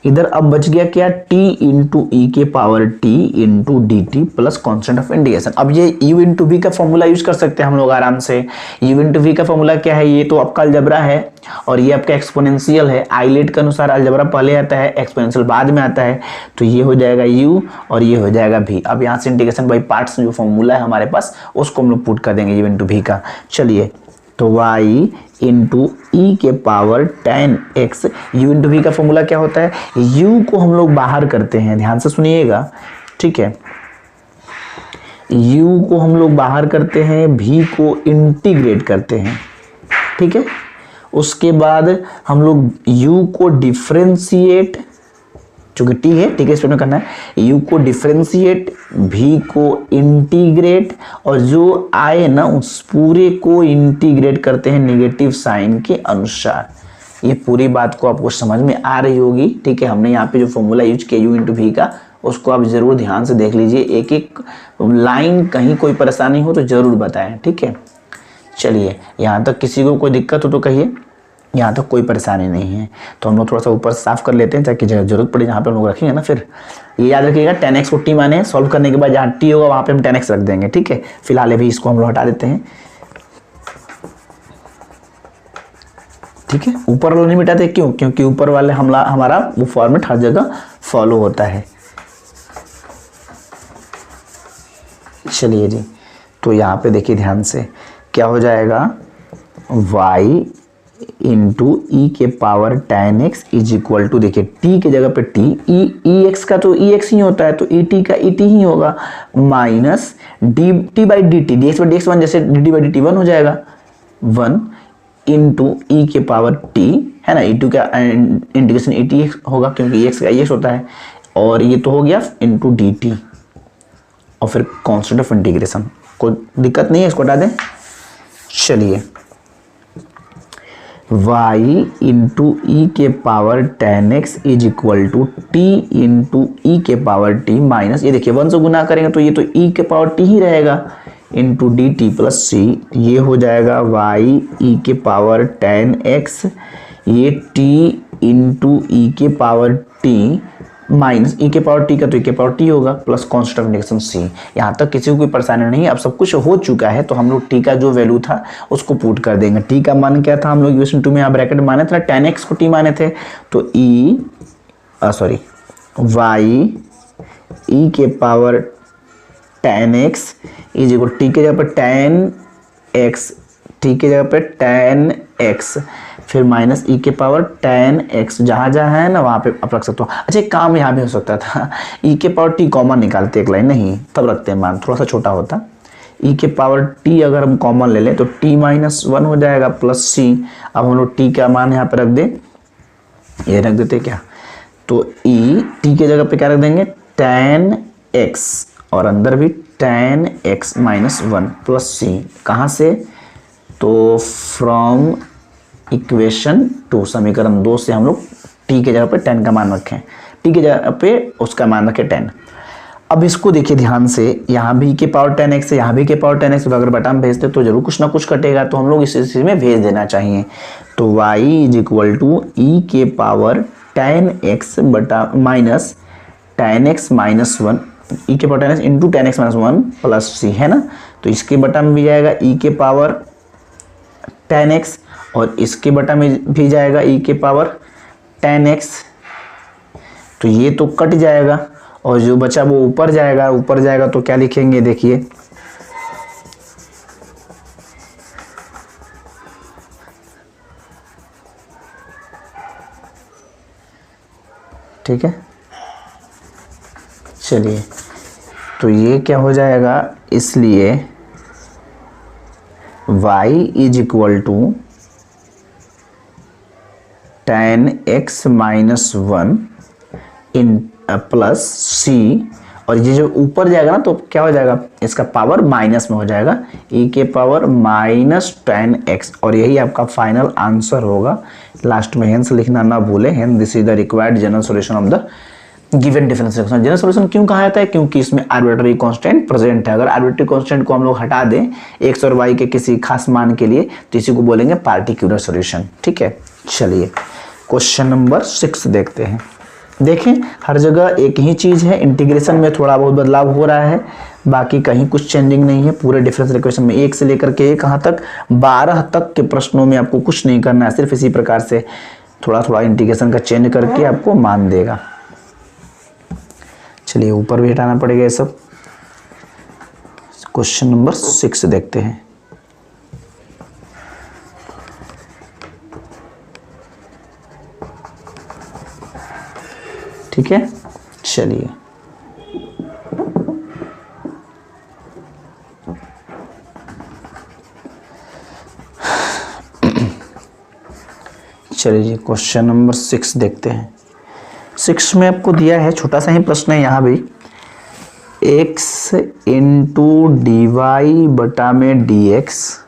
Speaker 1: इधर अब बच गया क्या, t इंटू ई के power t into D T plus constant of integration. अब ये u इंटू v का फॉर्मूला यूज कर सकते हैं हम लोग आराम से। u इंटू v का फॉर्मूला क्या है, ये तो आपका अलजबरा है और ये आपका एक्सपोनेंशियल है। आइलेट के अनुसार अलजबरा पहले आता है, एक्सपोनेंशियल बाद में आता है, तो ये हो जाएगा u और ये हो जाएगा v। अब यहाँ से इंटीग्रेशन बाई पार्ट्स जो फॉर्मूला है हमारे पास उसको हम लोग पुट कर देंगे u इंटू v का। चलिए, तो y इंटू ई के power tan x, u into v का फॉर्मूला क्या होता है, u को हम लोग बाहर करते हैं, ध्यान से सुनिएगा। ठीक है, u को हम लोग बाहर करते हैं, v को इंटीग्रेट करते हैं। ठीक है, उसके बाद हम लोग u को डिफरेंशिएट, चूंकि t है ठीक है इसमें करना है, u को डिफरेंशिएट, v को इंटीग्रेट, और जो आए ना उस पूरे को इंटीग्रेट करते हैं नेगेटिव साइन के अनुसार। ये पूरी बात को आपको समझ में आ रही होगी। ठीक है, हमने यहाँ पे जो फॉर्मूला यूज किया u इंटू v का, उसको आप जरूर ध्यान से देख लीजिए, एक एक लाइन कहीं कोई परेशानी हो तो जरूर बताएं। ठीक है, चलिए, यहाँ तक किसी को कोई दिक्कत हो तो कहिए, यहाँ तक कोई परेशानी नहीं है। तो हम लोग थोड़ा सा ऊपर साफ कर लेते हैं ताकि जरूरत पड़े जहाँ पे हम लोग रखेंगे ना। फिर ये याद रखिएगा tan x को t माने, सॉल्व करने के बाद जहाँ t होगा वहाँ पे हम tan x रख देंगे। ठीक है, फिलहाल अभी इसको हम लोग हटा देते हैं। ठीक है, ऊपर वाला नहीं मिटाते, क्यों, क्योंकि ऊपर वाले हमारा वो फॉर्मेट हर जगह फॉलो होता है। चलिए जी, तो यहाँ पे देखिए ध्यान से क्या हो जाएगा, y इंटू ई के power tan x is equal to, देखिए t के जगह पे t, ई एक्स का तो ई एक्स ही होता है तो ई टी का ई टी ही होगा, minus D T by D T, D x by D X one, जैसे D T by D T 1 हो जाएगा, 1 इंटू ई के पावर t है ना, ई टू का इंटीग्रेशन ई टी होगा क्योंकि एक्स का ई एक्स होता है, और ये तो हो गया इंटू डी टी, और फिर कॉन्स्टेंट ऑफ इंटीग्रेशन। कोई दिक्कत नहीं है, इसको हटा दें। चलिए, y इंटू ई के power tan x is equal to t into ई के पावर t माइनस, ये देखिए 1 से गुना करेंगे तो ये तो e के पावर t ही रहेगा, इंटू डी टी प्लस सी, ये हो जाएगा y e के पावर tan x, ये t इंटू ई के पावर t माइनस ई के पावर टी का तो ई के पावर टी होगा, प्लस कॉन्स्टेंट ऑफ इंटीग्रेशन सी। यहाँ तक किसी को कोई परेशानी नहीं है। अब सब कुछ हो चुका है तो हम लोग टी का जो वैल्यू था उसको पुट कर देंगे। टी का मान क्या था, हम लोग इक्वेशन 2 में यहाँ ब्रैकेट माने थे, tan x को t माने थे, तो y e के power tan x is equal T के जगह पर tan x, टी के जगह पे tan x, फिर माइनस ई के पावर tan x, जहाँ जहाँ है ना वहाँ पे आप रख सकते हो। अच्छा, एक काम यहाँ भी हो सकता था, ई के पावर t कॉमन निकालते एक लाइन, नहीं तब रखते हैं मान, थोड़ा सा छोटा होता। ई के पावर t अगर हम कॉमन ले लें तो t माइनस 1 हो जाएगा प्लस c। अब हम लोग t का मान यहाँ पे रख दें, ये रख देते क्या, तो ई t के जगह पे क्या रख देंगे, tan x, और अंदर भी tan x minus 1 plus c। कहाँ से, तो फ्रॉम इक्वेशन 2, समीकरण 2 से हम लोग t के जगह पे tan का मान रखें, t के जगह पे उसका मान रखें 10। अब इसको देखिए ध्यान से, यहाँ भी के पावर tan x है, यहाँ भी के पावर tan x, तो अगर बटा में भेजते तो जरूर कुछ ना कुछ कटेगा, तो हम लोग इस चीज़ में भेज देना चाहिए। तो y is equal to E के पावर tan x बटा minus tan x minus 1, E के power 10x into 10x minus 1 plus C, है ना। तो इसके बटा में भी जाएगा ई के पावर 10x और इसके बटा में भी जाएगा ई के पावर 10x। तो ये तो कट जाएगा और जो बचा वो ऊपर जाएगा तो क्या लिखेंगे देखिए, ठीक है। चलिए तो ये क्या हो जाएगा, इसलिए y is equal to 10x minus 1 इन प्लस सी, और ये जो ऊपर जाएगा ना तो क्या हो जाएगा, इसका पावर माइनस में हो जाएगा, e के पावर माइनस 10x, और यही आपका फाइनल आंसर होगा। लास्ट में हेंस लिखना ना भूले, hence this is the required general solution of the given differential equation. General solution क्यों कहा जाता है, क्योंकि इसमें आर्बिट्ररी कांस्टेंट प्रेजेंट है। अगर आर्बिट्ररी कांस्टेंट को हम लोग हटा दें x और y के किसी खास मान के लिए तो इसी को बोलेंगे पार्टिकुलर सॉल्यूशन, ठीक है। चलिए क्वेश्चन नंबर 6 देखते हैं। देखें हर जगह एक ही चीज़ है, इंटीग्रेशन में थोड़ा बहुत बदलाव हो रहा है, बाकी कहीं कुछ चेंजिंग नहीं है। पूरे डिफरेंशियल इक्वेशन में 1 से लेकर के कहाँ तक 12 तक के प्रश्नों में आपको कुछ नहीं करना है, सिर्फ इसी प्रकार से थोड़ा थोड़ा इंटीग्रेशन का चेंज करके आपको मान देगा। चलिए ऊपर भी हटाना पड़ेगा ये सब। क्वेश्चन नंबर 6 देखते हैं। ठीक है, चलिए चलिए क्वेश्चन नंबर 6 देखते हैं। 6 में आपको दिया है, छोटा सा ही प्रश्न है यहाँ भी, x इंटू डी वाई बटा में d x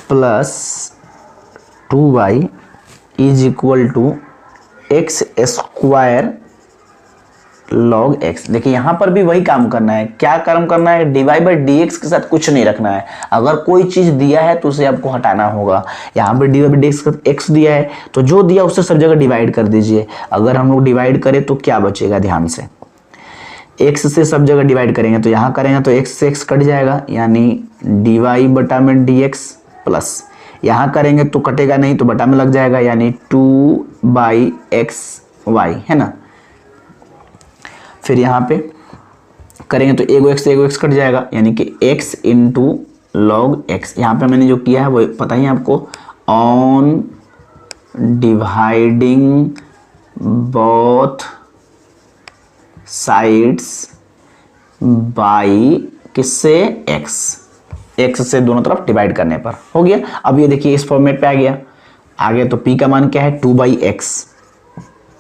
Speaker 1: plus 2y is equal to x square log x। देखिए यहाँ पर भी वही काम करना है। क्या काम करना है, d Y by D x के साथ कुछ नहीं रखना है। अगर कोई चीज़ दिया है तो उसे आपको हटाना होगा। यहाँ पर d Y by D x का x दिया है तो जो दिया उससे सब जगह डिवाइड कर दीजिए। अगर हम लोग डिवाइड करें तो क्या बचेगा, ध्यान से x से सब जगह डिवाइड करेंगे तो यहाँ करेंगे तो x से x कट जाएगा, यानी डी वाई बटा में डी एक्स प्लस यहाँ करेंगे तो कटेगा नहीं तो बटा में लग जाएगा, यानी 2/xy, है ना। फिर यहाँ पे करेंगे तो एगो x कट जाएगा, यानी कि x इंटू लॉग एक्स। यहाँ पे मैंने जो किया है वो पता ही है आपको, on dividing both sides by किससे, x से दोनों तरफ डिवाइड करने पर हो गया। अब ये देखिए इस फॉर्मेट पे आ गया। आगे तो p का मान क्या है, 2/x,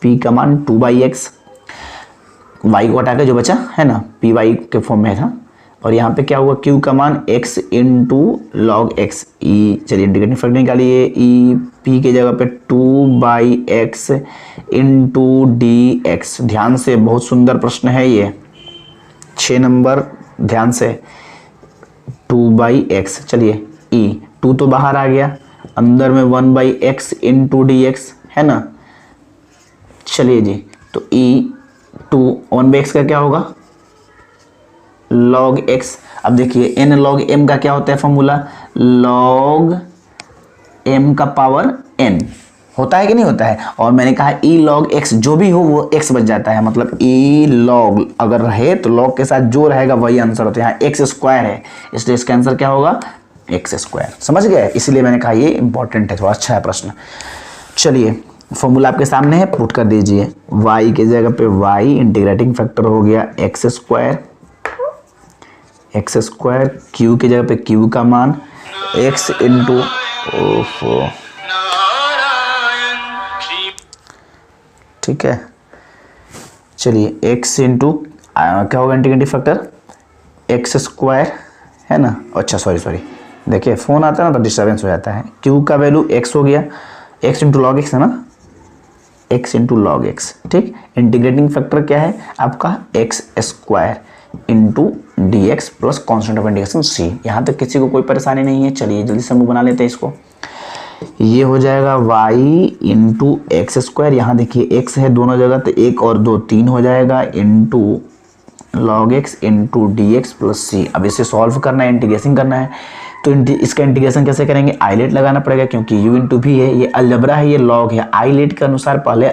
Speaker 1: p का मान 2/x, y को हटा के जो बचा है ना पी वाई के फॉर्म में था। और यहाँ पे क्या हुआ, q का मान x इंटू लॉग एक्स, ई चलिए इंटीग्रेटिंग फैक्टर निकालिए, ई p के जगह पे 2/x इंटू डी एक्स। ध्यान से, बहुत सुंदर प्रश्न है ये, 6 नंबर, ध्यान से 2/x। चलिए e 2 तो बाहर आ गया, अंदर में 1/x इंटू डी एक्स, है ना। चलिए जी, तो e 1/x का क्या होगा, log x। अब देखिए n log m का क्या होता है फॉर्मूला, log m का पावर n होता है कि नहीं होता है। और मैंने कहा e log x, जो भी हो वो x बच जाता है, मतलब e log अगर रहे तो log के साथ जो रहेगा वही आंसर होता है। यहाँ x स्क्वायर है इसलिए इसका आंसर क्या होगा, x स्क्वायर। समझ गए, इसलिए मैंने कहा ये इंपॉर्टेंट है, थोड़ा अच्छा है प्रश्न। चलिए फॉर्मूला आपके सामने है, पुट कर दीजिए। y के जगह पे y, इंटीग्रेटिंग फैक्टर हो गया x स्क्वायर, q की जगह पे q का मान x इंटू, ठीक है। चलिए x इंटू क्या होगा, इंटीग्रेटिंग फैक्टर x स्क्वायर, है ना। अच्छा सॉरी, देखिए फ़ोन आता है ना तो डिस्टर्बेंस हो जाता है। q का वैल्यू x हो गया, x इंटू लॉग एक्स है ना, x इंटू लॉग एक्स, ठीक। इंटीग्रेटिंग फैक्टर क्या है आपका, x square into D x plus constant of integration c। यहाँ तक किसी को कोई परेशानी नहीं है। चलिए जल्दी से हम बना लेते हैं इसको। ये हो जाएगा y इंटू एक्स स्क्वायर, यहाँ देखिए x है दोनों जगह तो 1 और 2 3 हो जाएगा, into log x into D x plus C. अब इसे सॉल्व करना है, इंटीग्रेशन करना है, तो इसका इंटीग्रेशन कैसे करेंगे, आइलेट लगाना पड़ेगा क्योंकि u इंटू भी है, ये अलजबरा है, ये लॉग है। आइलेट के अनुसार पहले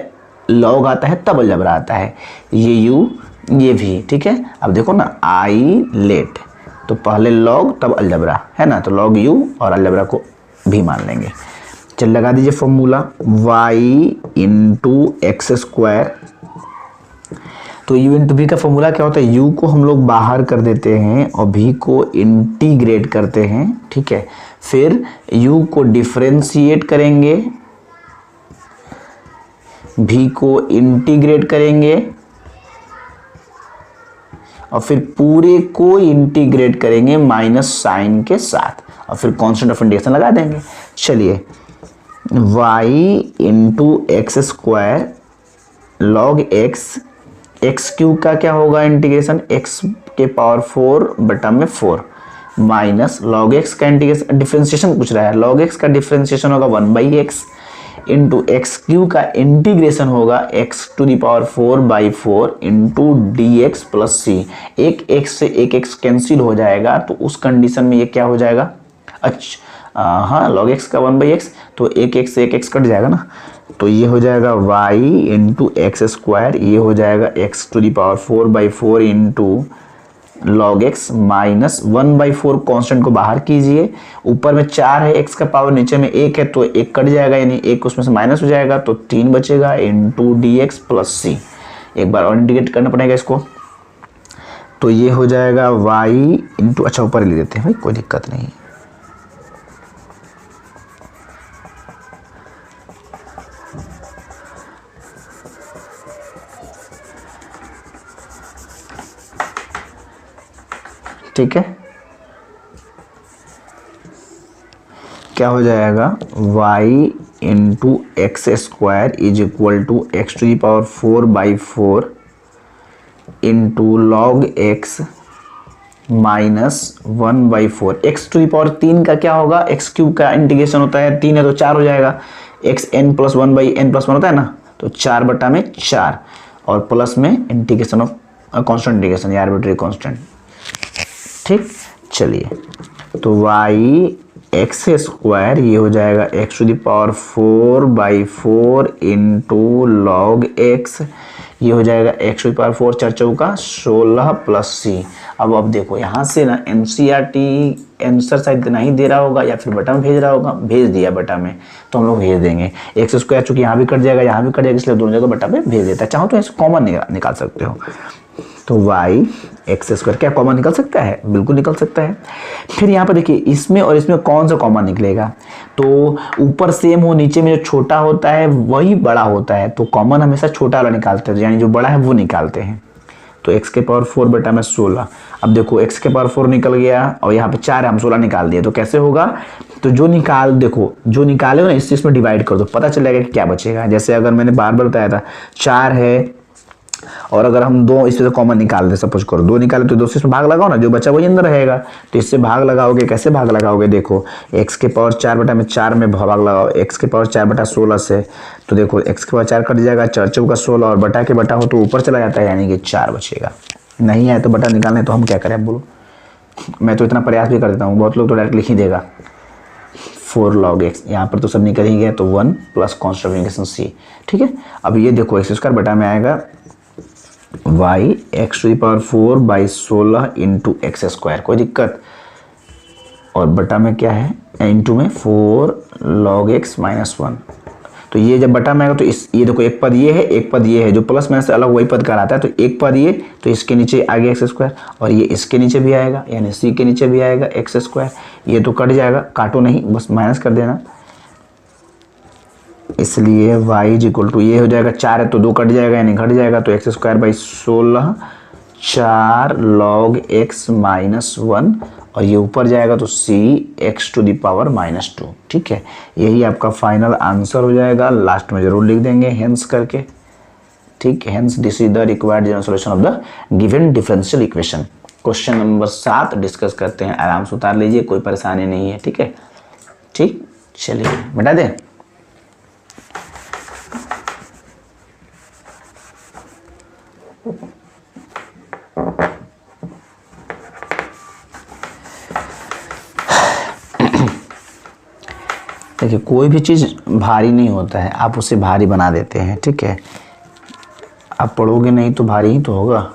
Speaker 1: लॉग आता है तब अलजबरा आता है, ये u ये भी, ठीक है। अब देखो ना आइलेट, तो पहले लॉग तब अलजबरा है ना, तो लॉग u और अलजबरा को भी मान लेंगे। चल लगा दीजिए formula y into x square. तो u इंटू भी का फॉर्मूला क्या होता है, u को हम लोग बाहर कर देते हैं और v को इंटीग्रेट करते हैं, ठीक है। फिर u को डिफरेंशिएट करेंगे, v को इंटीग्रेट करेंगे और फिर पूरे को इंटीग्रेट करेंगे माइनस साइन के साथ और फिर कांस्टेंट ऑफ इंटीग्रेशन लगा देंगे। चलिए y into x square log x, x cube का क्या होगा इंटीग्रेशन, x के पावर 4 बटा में 4 माइनस लॉग x का इंटीग्रेशन डिफरेंशिएशन पूछ रहा है, लॉग x का डिफरेंशिएशन होगा 1/x इंटू एक्स क्यूब का इंटीग्रेशन होगा x to the power 4/4 into D x plus C. एक x से एक x कैंसिल हो जाएगा, तो उस कंडीशन में ये क्या हो जाएगा, अच्छा हाँ लॉग x का 1/x, तो एक x से एक x कट जाएगा ना, तो ये हो जाएगा y इंटू एक्स स्क्वायर, ये हो जाएगा x to the power 4/4 into log x minus 1/4 constant को बाहर कीजिए, ऊपर में 4 है x का पावर, नीचे में 1 है तो 1 कट जाएगा, यानी 1 उसमें से माइनस हो जाएगा तो 3 बचेगा into D x plus C. एक बार और इंटीग्रेट करना पड़ेगा इसको, तो ये हो जाएगा y इंटू, अच्छा ऊपर ले लेते हैं भाई, कोई दिक्कत नहीं, ठीक है। क्या हो जाएगा y into x square is equal to x to the power 4/4 into log x minus 1/4। X to the power 3 का क्या होगा, एक्स क्यूब का इंटीग्रेशन होता है 3 है तो 4 हो जाएगा, एक्स n प्लस 1/n+1 होता है ना, तो 4 बटा में 4 और प्लस में इंटीग्रेशन ऑफ कांस्टेंट इंटीग्रेशन, या आर्बिट्रेरी कांस्टेंट, ठीक। चलिए तो y एक्स स्क्वायर ये हो जाएगा x to the power 4/4 into log x, ये हो जाएगा x टू द पावर 4 4 चौका 16 प्लस c। अब देखो यहाँ से ना एनसीईआरटी आंसर शायद नहीं दे रहा होगा या फिर बटा में भेज रहा होगा, भेज दिया बटा में, तो हम लोग भेज देंगे एक्स स्क्वायर, चूंकि यहाँ भी कट जाएगा यहाँ भी कट जाएगा, इसलिए दोनों जगह बटा में भेज देता है। चाहो तो इसको कॉमन निकाल सकते हो, तो y एक्स स्क्वायर क्या कॉमन निकल सकता है, बिल्कुल निकल सकता है। फिर यहाँ पर देखिए इसमें और इसमें कौन सा कॉमन निकलेगा, तो ऊपर सेम हो नीचे में जो छोटा होता है वही बड़ा होता है, तो कॉमन हमेशा छोटा वाला निकालते हैं, यानी जो बड़ा है वो निकालते हैं। तो x के पावर 4 बटा में 16, अब देखो x के पावर 4 निकल गया और यहाँ पे 4 है, हम 16 निकाल दिए, तो कैसे होगा, तो जो निकाले हो ना इससे इसमें डिवाइड कर दो, पता चल जाएगा कि क्या बचेगा। जैसे अगर मैंने बार बताया था 4 है और अगर हम 2 इससे तो कॉमन निकाल दे, सपोज करो 2 निकाले तो 2 से इसमें भाग लगाओ ना, जो बचा वही अंदर रहेगा, तो इससे भाग लगाओगे, कैसे भाग लगाओगे, देखो x के पावर 4 बटा में 4 में भाग लगाओ, x के पावर 4 बटा 16 से, तो देखो x के पावर 4 कट जाएगा, 4 चौका 16 और बटा के बटा हो तो ऊपर चला जाता है, यानी कि 4 बचेगा। नहीं है तो बटा निकालना, तो हम क्या करें बोलो, मैं तो इतना प्रयास भी कर देता हूँ, बहुत लोग तो डायरेक्ट लिख ही देगा 4 log x, यहाँ पर तो सब निकल ही गया, तो 1 plus constant of integration c, ठीक है। अब ये देखो एक्स स्क्वायर बटा में आएगा y x to the power 4/16 into x square, कोई दिक्कत, और बटा में क्या है इंटू में 4 log x माइनस 1, तो ये जब बटा में आएगा तो ये देखो एक पद ये है एक पद ये है, जो प्लस माइनस से अलग वही पद कराता है, तो एक पद ये, तो इसके नीचे आ गया एक्स स्क्वायर और ये इसके नीचे भी आएगा, यानी c के नीचे भी आएगा एक्स स्क्वायर, ये तो कट जाएगा, काटो नहीं बस माइनस कर देना, इसलिए y इज इक्वल टू ये हो जाएगा 4 है तो 2 कट जाएगा यानी घट जाएगा, तो x square by 16 4 log x minus 1 और ये ऊपर जाएगा तो c x to the power minus 2, ठीक है। यही आपका फाइनल आंसर हो जाएगा, लास्ट में जरूर लिख देंगे हेंस करके, ठीक। Hence this is the required general solution of the given differential equation. Question number 7 discuss करते हैं, आराम से उतार लीजिए, कोई परेशानी नहीं है, ठीक है। ठीक, चलिए मिटा दें। देखिए कोई भी चीज़ भारी नहीं होता है, आप उसे भारी बना देते हैं, ठीक है। आप पढ़ोगे नहीं तो भारी ही तो होगा।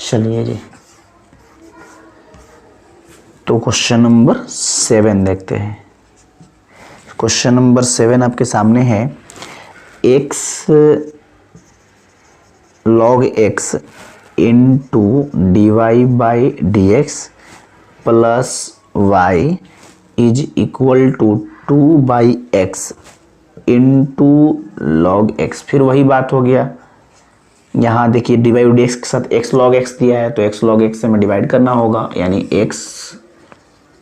Speaker 1: चलिए जी, तो क्वेश्चन नंबर 7 देखते हैं। क्वेश्चन नंबर 7 आपके सामने है, x log x into D Y by D x plus y is equal to 2/x into log x। फिर वही बात हो गया, यहाँ देखिए डी वाई डी एक्स के साथ x log x दिया है, तो x log x से हमें डिवाइड करना होगा, यानी x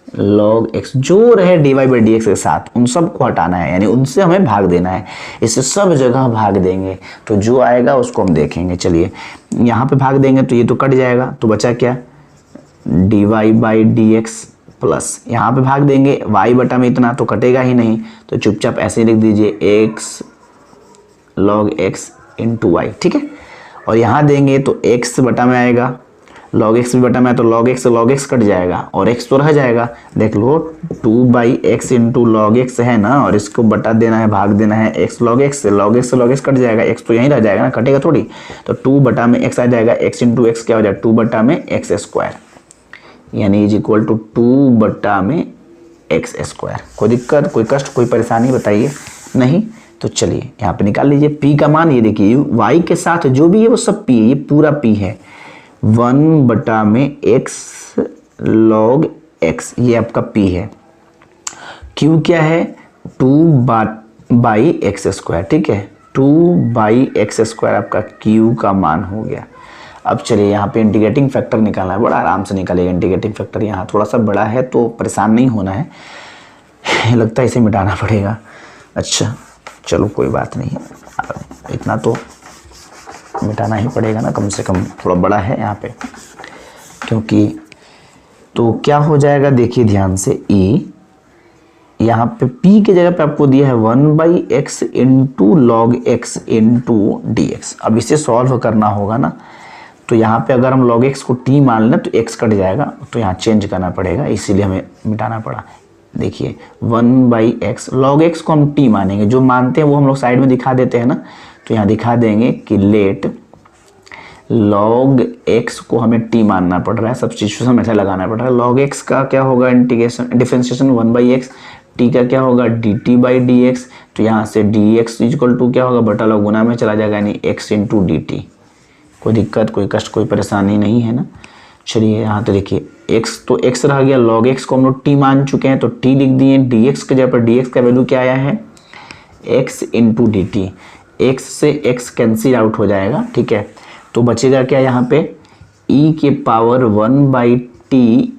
Speaker 1: log x जो रहे d Y by D x के साथ उन सब को हटाना है, यानी उनसे हमें भाग देना है। इससे सब जगह भाग देंगे तो जो आएगा उसको हम देखेंगे। चलिए यहाँ पे भाग देंगे तो ये तो कट जाएगा, तो बचा क्या, d Y by D x plus यहाँ पे भाग देंगे y बटा में इतना तो कटेगा ही नहीं, तो चुपचाप ऐसे ही लिख दीजिए x log x into y, ठीक है। और यहाँ देंगे तो x बटा में आएगा, log x भी बटा में है तो log x कट जाएगा और x तो रह जाएगा। देख लो 2/x इंटू लॉग एक्स है ना, और इसको बटा देना है, भाग देना है x log x से, log x कट जाएगा, x तो यहीं रह जाएगा ना, कटेगा थोड़ी, तो 2 बटा में x आ जाएगा, x इंटू एक्स क्या हो जाएगा 2 बटा में x स्क्वायर, यानी इज इक्वल टू 2 बटा में x स्क्वायर। कोई दिक्कत, कोई कष्ट, कोई परेशानी बताइए? नहीं। तो चलिए यहाँ पे निकाल लीजिए p का मान, ये देखिए y के साथ जो भी है वो सब p है, ये पूरा p है, 1 बटा में x log x, ये आपका p है। q क्या है 2/x स्क्वायर, ठीक है, 2/x स्क्वायर आपका q का मान हो गया। अब चलिए यहाँ पे इंटीग्रेटिंग फैक्टर निकालना है, बड़ा आराम से निकालिएगा इंटीग्रेटिंग फैक्टर। यहाँ थोड़ा सा बड़ा है तो परेशान नहीं होना है, लगता है इसे मिटाना पड़ेगा। अच्छा चलो कोई बात नहीं, इतना तो मिटाना ही पड़ेगा ना, कम से कम थोड़ा बड़ा है यहाँ पे, क्योंकि तो क्या हो जाएगा देखिए ध्यान से, e यहाँ पे p के जगह पे आपको दिया है 1/x into log x into D X. अब इसे सॉल्व करना होगा ना, तो यहाँ पे अगर हम log x को t मान लें तो x कट जाएगा, तो यहाँ चेंज करना पड़ेगा, इसीलिए हमें मिटाना पड़ा। देखिए 1/x log x को हम t मानेंगे, जो मानते हैं वो हम लोग साइड में दिखा देते हैं ना, तो यहाँ दिखा देंगे कि लेट log x को हमें t मानना पड़ रहा है, सब्स्टिट्यूशन मेथड लगाना पड़ रहा है। log x का क्या होगा इंटीग्रेशन डिफरेंशिएशन 1/x, t का क्या होगा dt बाई डी एक्स, तो यहाँ से dx इक्वल टू क्या होगा बटा लॉग गुना में चला जाएगा, यानी x इंटू डी टी। कोई दिक्कत, कोई कष्ट, कोई परेशानी नहीं है ना। चलिए यहाँ तो देखिए x तो x रह गया, log x को हम लोग t मान चुके हैं तो t लिख दिए, dx के जगह पर dx का वैल्यू क्या आया है x into D T, x से x कैंसिल आउट हो जाएगा, ठीक है। तो बचेगा क्या यहाँ पे e के power 1/t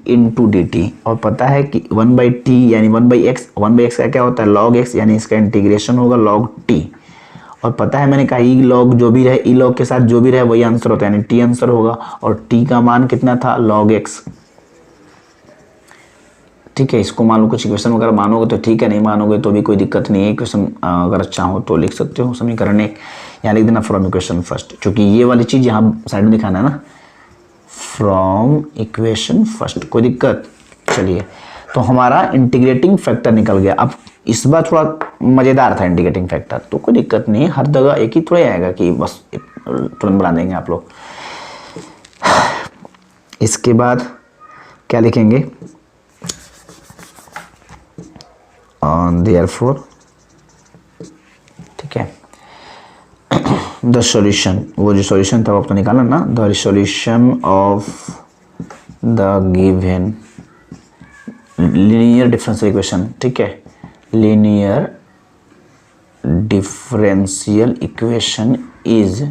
Speaker 1: into D T, और पता है कि 1/t यानी 1/x का क्या होता है log x, यानी इसका इंटीग्रेशन होगा log t, और पता है मैंने कहा ई लॉग जो भी रहे, ई लॉग के साथ जो भी रहे वही आंसर होता है, यानी टी आंसर होगा, और टी का मान कितना था log x, ठीक है। इसको मान लो कुछ इक्वेशन वगैरह मानोगे तो ठीक है, नहीं मानोगे तो भी कोई दिक्कत नहीं है। इक्वेशन अगर चाहो तो लिख सकते हो, समीकरण एक यहाँ लिख देना फ्रॉम इक्वेशन फर्स्ट, क्योंकि ये वाली चीज़ यहाँ साइड में दिखाना है ना, फ्रॉम इक्वेशन फर्स्ट, कोई दिक्कत। चलिए तो हमारा इंटीग्रेटिंग फैक्टर निकल गया। अब इस बार थोड़ा मज़ेदार था इंटीग्रेटिंग फैक्टर, तो कोई दिक्कत नहीं है, हर जगह एक ही थोड़ा आएगा कि बस तुरंत बना देंगे आप लोग। इसके बाद क्या लिखेंगे, देयरफॉर, ठीक है, द सॉल्यूशन, वो जो सॉल्यूशन था वो आपको निकालना ना, the solution of the given linear differential equation, ठीक है, linear differential equation is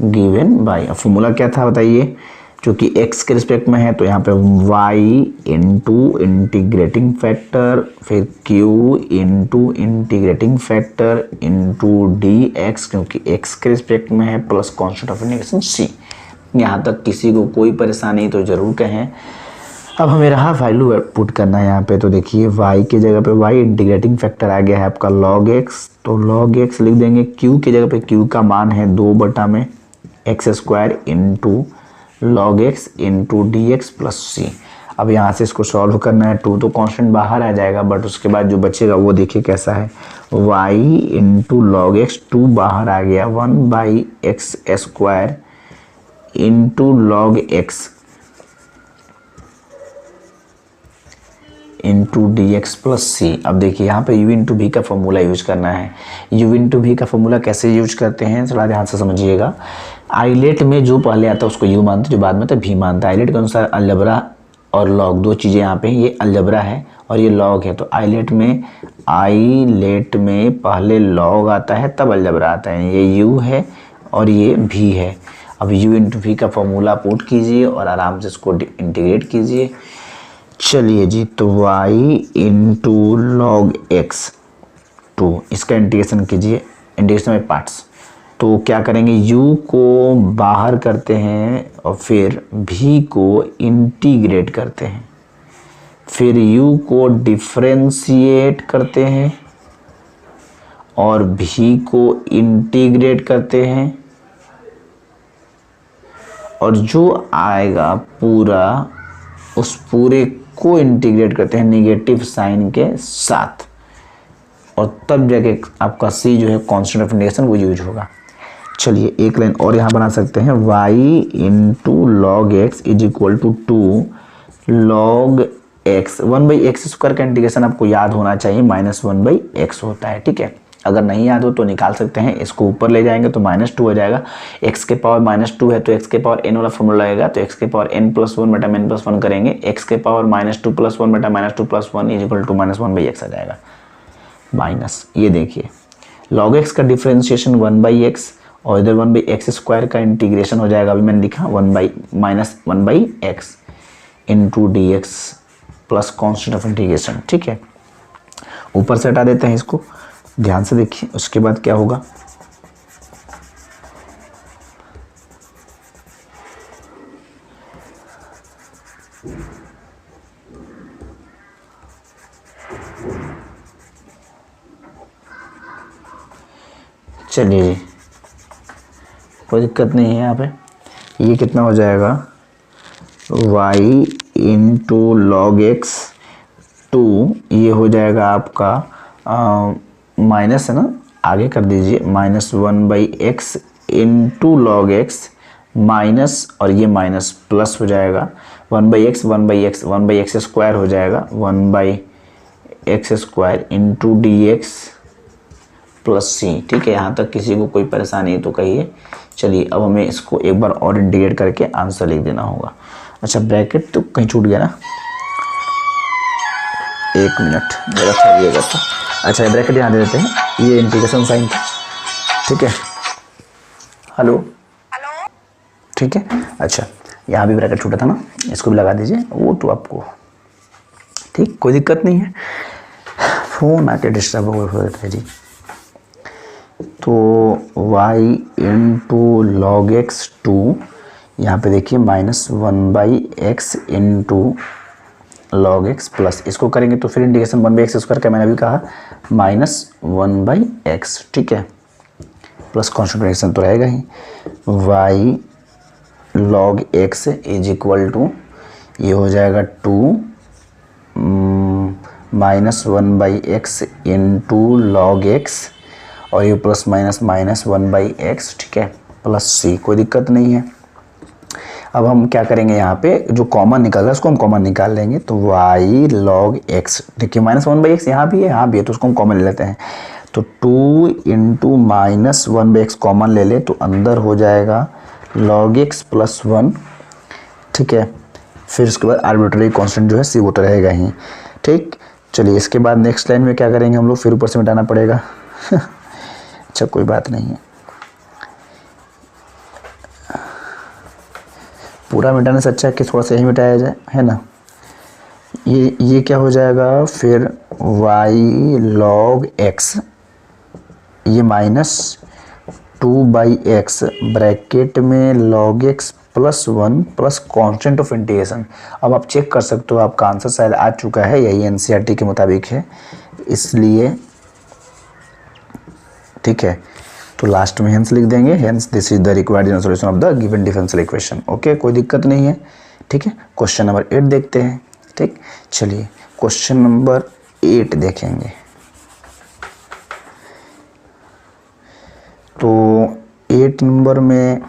Speaker 1: given by, formula क्या था बताइए, क्योंकि x के रिस्पेक्ट में है तो यहाँ पे y इंटू इंटीग्रेटिंग फैक्टर, फिर q into integrating factor into dx, क्योंकि x के रिस्पेक्ट में है, plus constant of integration c। यहाँ तक किसी को कोई परेशानी तो ज़रूर कहें, अब हमें रहा वैल्यू पुट करना है यहाँ पे, तो देखिए y की जगह पे y इंटीग्रेटिंग फैक्टर आ गया है आपका log x, तो log x लिख देंगे। q की जगह पे q का मान है 2/में X square into log X into D x plus C. अब यहाँ से इसको सॉल्व करना है, 2 तो कांस्टेंट बाहर आ जाएगा, बट उसके बाद जो बचेगा वो देखिए कैसा है, y इंटू लॉग एक्स, 2 बाहर आ गया, 1/एक्स square into log X into D x plus C. अब देखिए यहाँ पे u इंटू भी का फॉर्मूला यूज करना है। u इंटू भी का फॉर्मूला कैसे यूज करते हैं थोड़ा ध्यान से समझिएगा। आइलेट में जो पहले आता है उसको u मानते, जो बाद में आता है भी मानता है। आइलेट के अनुसार अलजबरा और लॉग दो चीज़ें यहाँ पे हैं, ये अलजबरा है और ये लॉग है। तो आइलेट में पहले लॉग आता है तब अलजबरा आता है, ये u है और ये भी है। अब u इंटू भी का फॉर्मूला पुट कीजिए और आराम से इसको इंटीग्रेट कीजिए। चलिए जी, तो y इंटू लॉग एक्स 2, इसका इंटीग्रेशन कीजिए, इंटीग्रेशन बाय पार्ट्स। तो क्या करेंगे, u को बाहर करते हैं और फिर v को इंटीग्रेट करते हैं, फिर u को डिफरेंशिएट करते हैं और v को इंटीग्रेट करते हैं, और जो आएगा पूरा उस पूरे को इंटीग्रेट करते हैं नेगेटिव साइन के साथ, और तब जाके आपका c जो है कांस्टेंट ऑफ इंटीग्रेशन वो यूज होगा। चलिए एक लाइन और यहाँ बना सकते हैं, y into log x is equal to 2 log x, 1/x square का इंटीग्रेशन आपको याद होना चाहिए -1/x होता है, ठीक है। अगर नहीं याद हो तो निकाल सकते हैं, इसको ऊपर ले जाएंगे तो -2 हो जाएगा। x के पावर -2 है तो x के पावर n वाला फॉर्मूला लगेगा, तो x के पावर n+1 बटा n+1 करेंगे, x के पावर -2+1 बटा -2+1 इज इक्वल टू -1/x आ जाएगा। माइनस ये देखिए log x का डिफरेंशिएशन 1/x और इधर 1/x स्क्वायर का इंटीग्रेशन हो जाएगा, अभी मैंने लिखा 1/x into D x plus constant of integration, ठीक है। ऊपर से हटा देते हैं इसको, ध्यान से देखिए उसके बाद क्या होगा। चलिए कोई दिक्कत नहीं है यहाँ पे। ये कितना हो जाएगा, y इंटू लॉग एक्स 2, ये हो जाएगा आपका माइनस है ना, आगे कर दीजिए, -1/x into log x minus, और ये माइनस प्लस हो जाएगा 1/x स्क्वायर हो जाएगा, 1/x square into D x plus C, ठीक है। यहाँ तक किसी को कोई परेशानी है तो कहिए। चलिए अब हमें इसको एक बार और इंटीग्रेट करके आंसर लिख देना होगा। अच्छा ब्रैकेट तो कहीं छूट गया ना, 1 मिनट जरा ठहरिएगा तो। अच्छा ब्रैकेट यहाँ दे देते हैं, ये इंटीग्रेशन साइन था, ठीक है। हेलो ठीक है। अच्छा यहाँ भी ब्रैकेट छूटा था ना, इसको भी लगा दीजिए, वो तो आपको ठीक, कोई दिक्कत नहीं है। फ़ोन आके डिस्टर्ब हो जाता है जी। तो y इंटू लॉग एक्स 2, यहाँ पे देखिए -1/x into log x plus, इसको करेंगे तो फिर इंटीग्रेशन 1/x स्क्वायर का मैंने अभी कहा -1/x, ठीक है, प्लस कॉन्स्टेंट इंटीग्रेशन तो रहेगा ही। y log x is equal to, ये हो जाएगा 2 -1/x इंटू लॉग एक्स, और ये प्लस माइनस -1/x, ठीक है, प्लस c, कोई दिक्कत नहीं है। अब हम क्या करेंगे, यहाँ पे जो कॉमन निकल रहा है उसको हम कॉमन निकाल लेंगे, तो y log x, देखिए -1/x यहाँ भी है यहाँ भी है, तो उसको हम कॉमन ले लेते हैं। तो 2 इंटू -1/x कॉमन ले ले तो अंदर हो जाएगा log x प्लस 1, ठीक है। फिर उसके बाद आर्बिट्रेरी कांस्टेंट जो है c वो तो रहेगा ही, ठीक। चलिए इसके बाद नेक्स्ट लाइन में क्या करेंगे हम लोग, फिर ऊपर से मिटाना पड़ेगा। अच्छा कोई बात नहीं है, पूरा मिटाने से अच्छा है कि थोड़ा सा ही मिटाया जाए, है ना। ये क्या हो जाएगा फिर, y log x, ये -2/x ब्रैकेट में log x +1 plus constant of integration. अब आप चेक कर सकते हो, आपका आंसर शायद आ चुका है, यही एनसीईआरटी के मुताबिक है, इसलिए ठीक है। तो लास्ट में हेंस लिख देंगे, hence this is the required general solution of the given differential equation. Okay, कोई दिक्कत नहीं है, ठीक है। क्वेश्चन नंबर 8 देखते हैं, ठीक। चलिए क्वेश्चन नंबर 8 देखेंगे। तो 8 नंबर में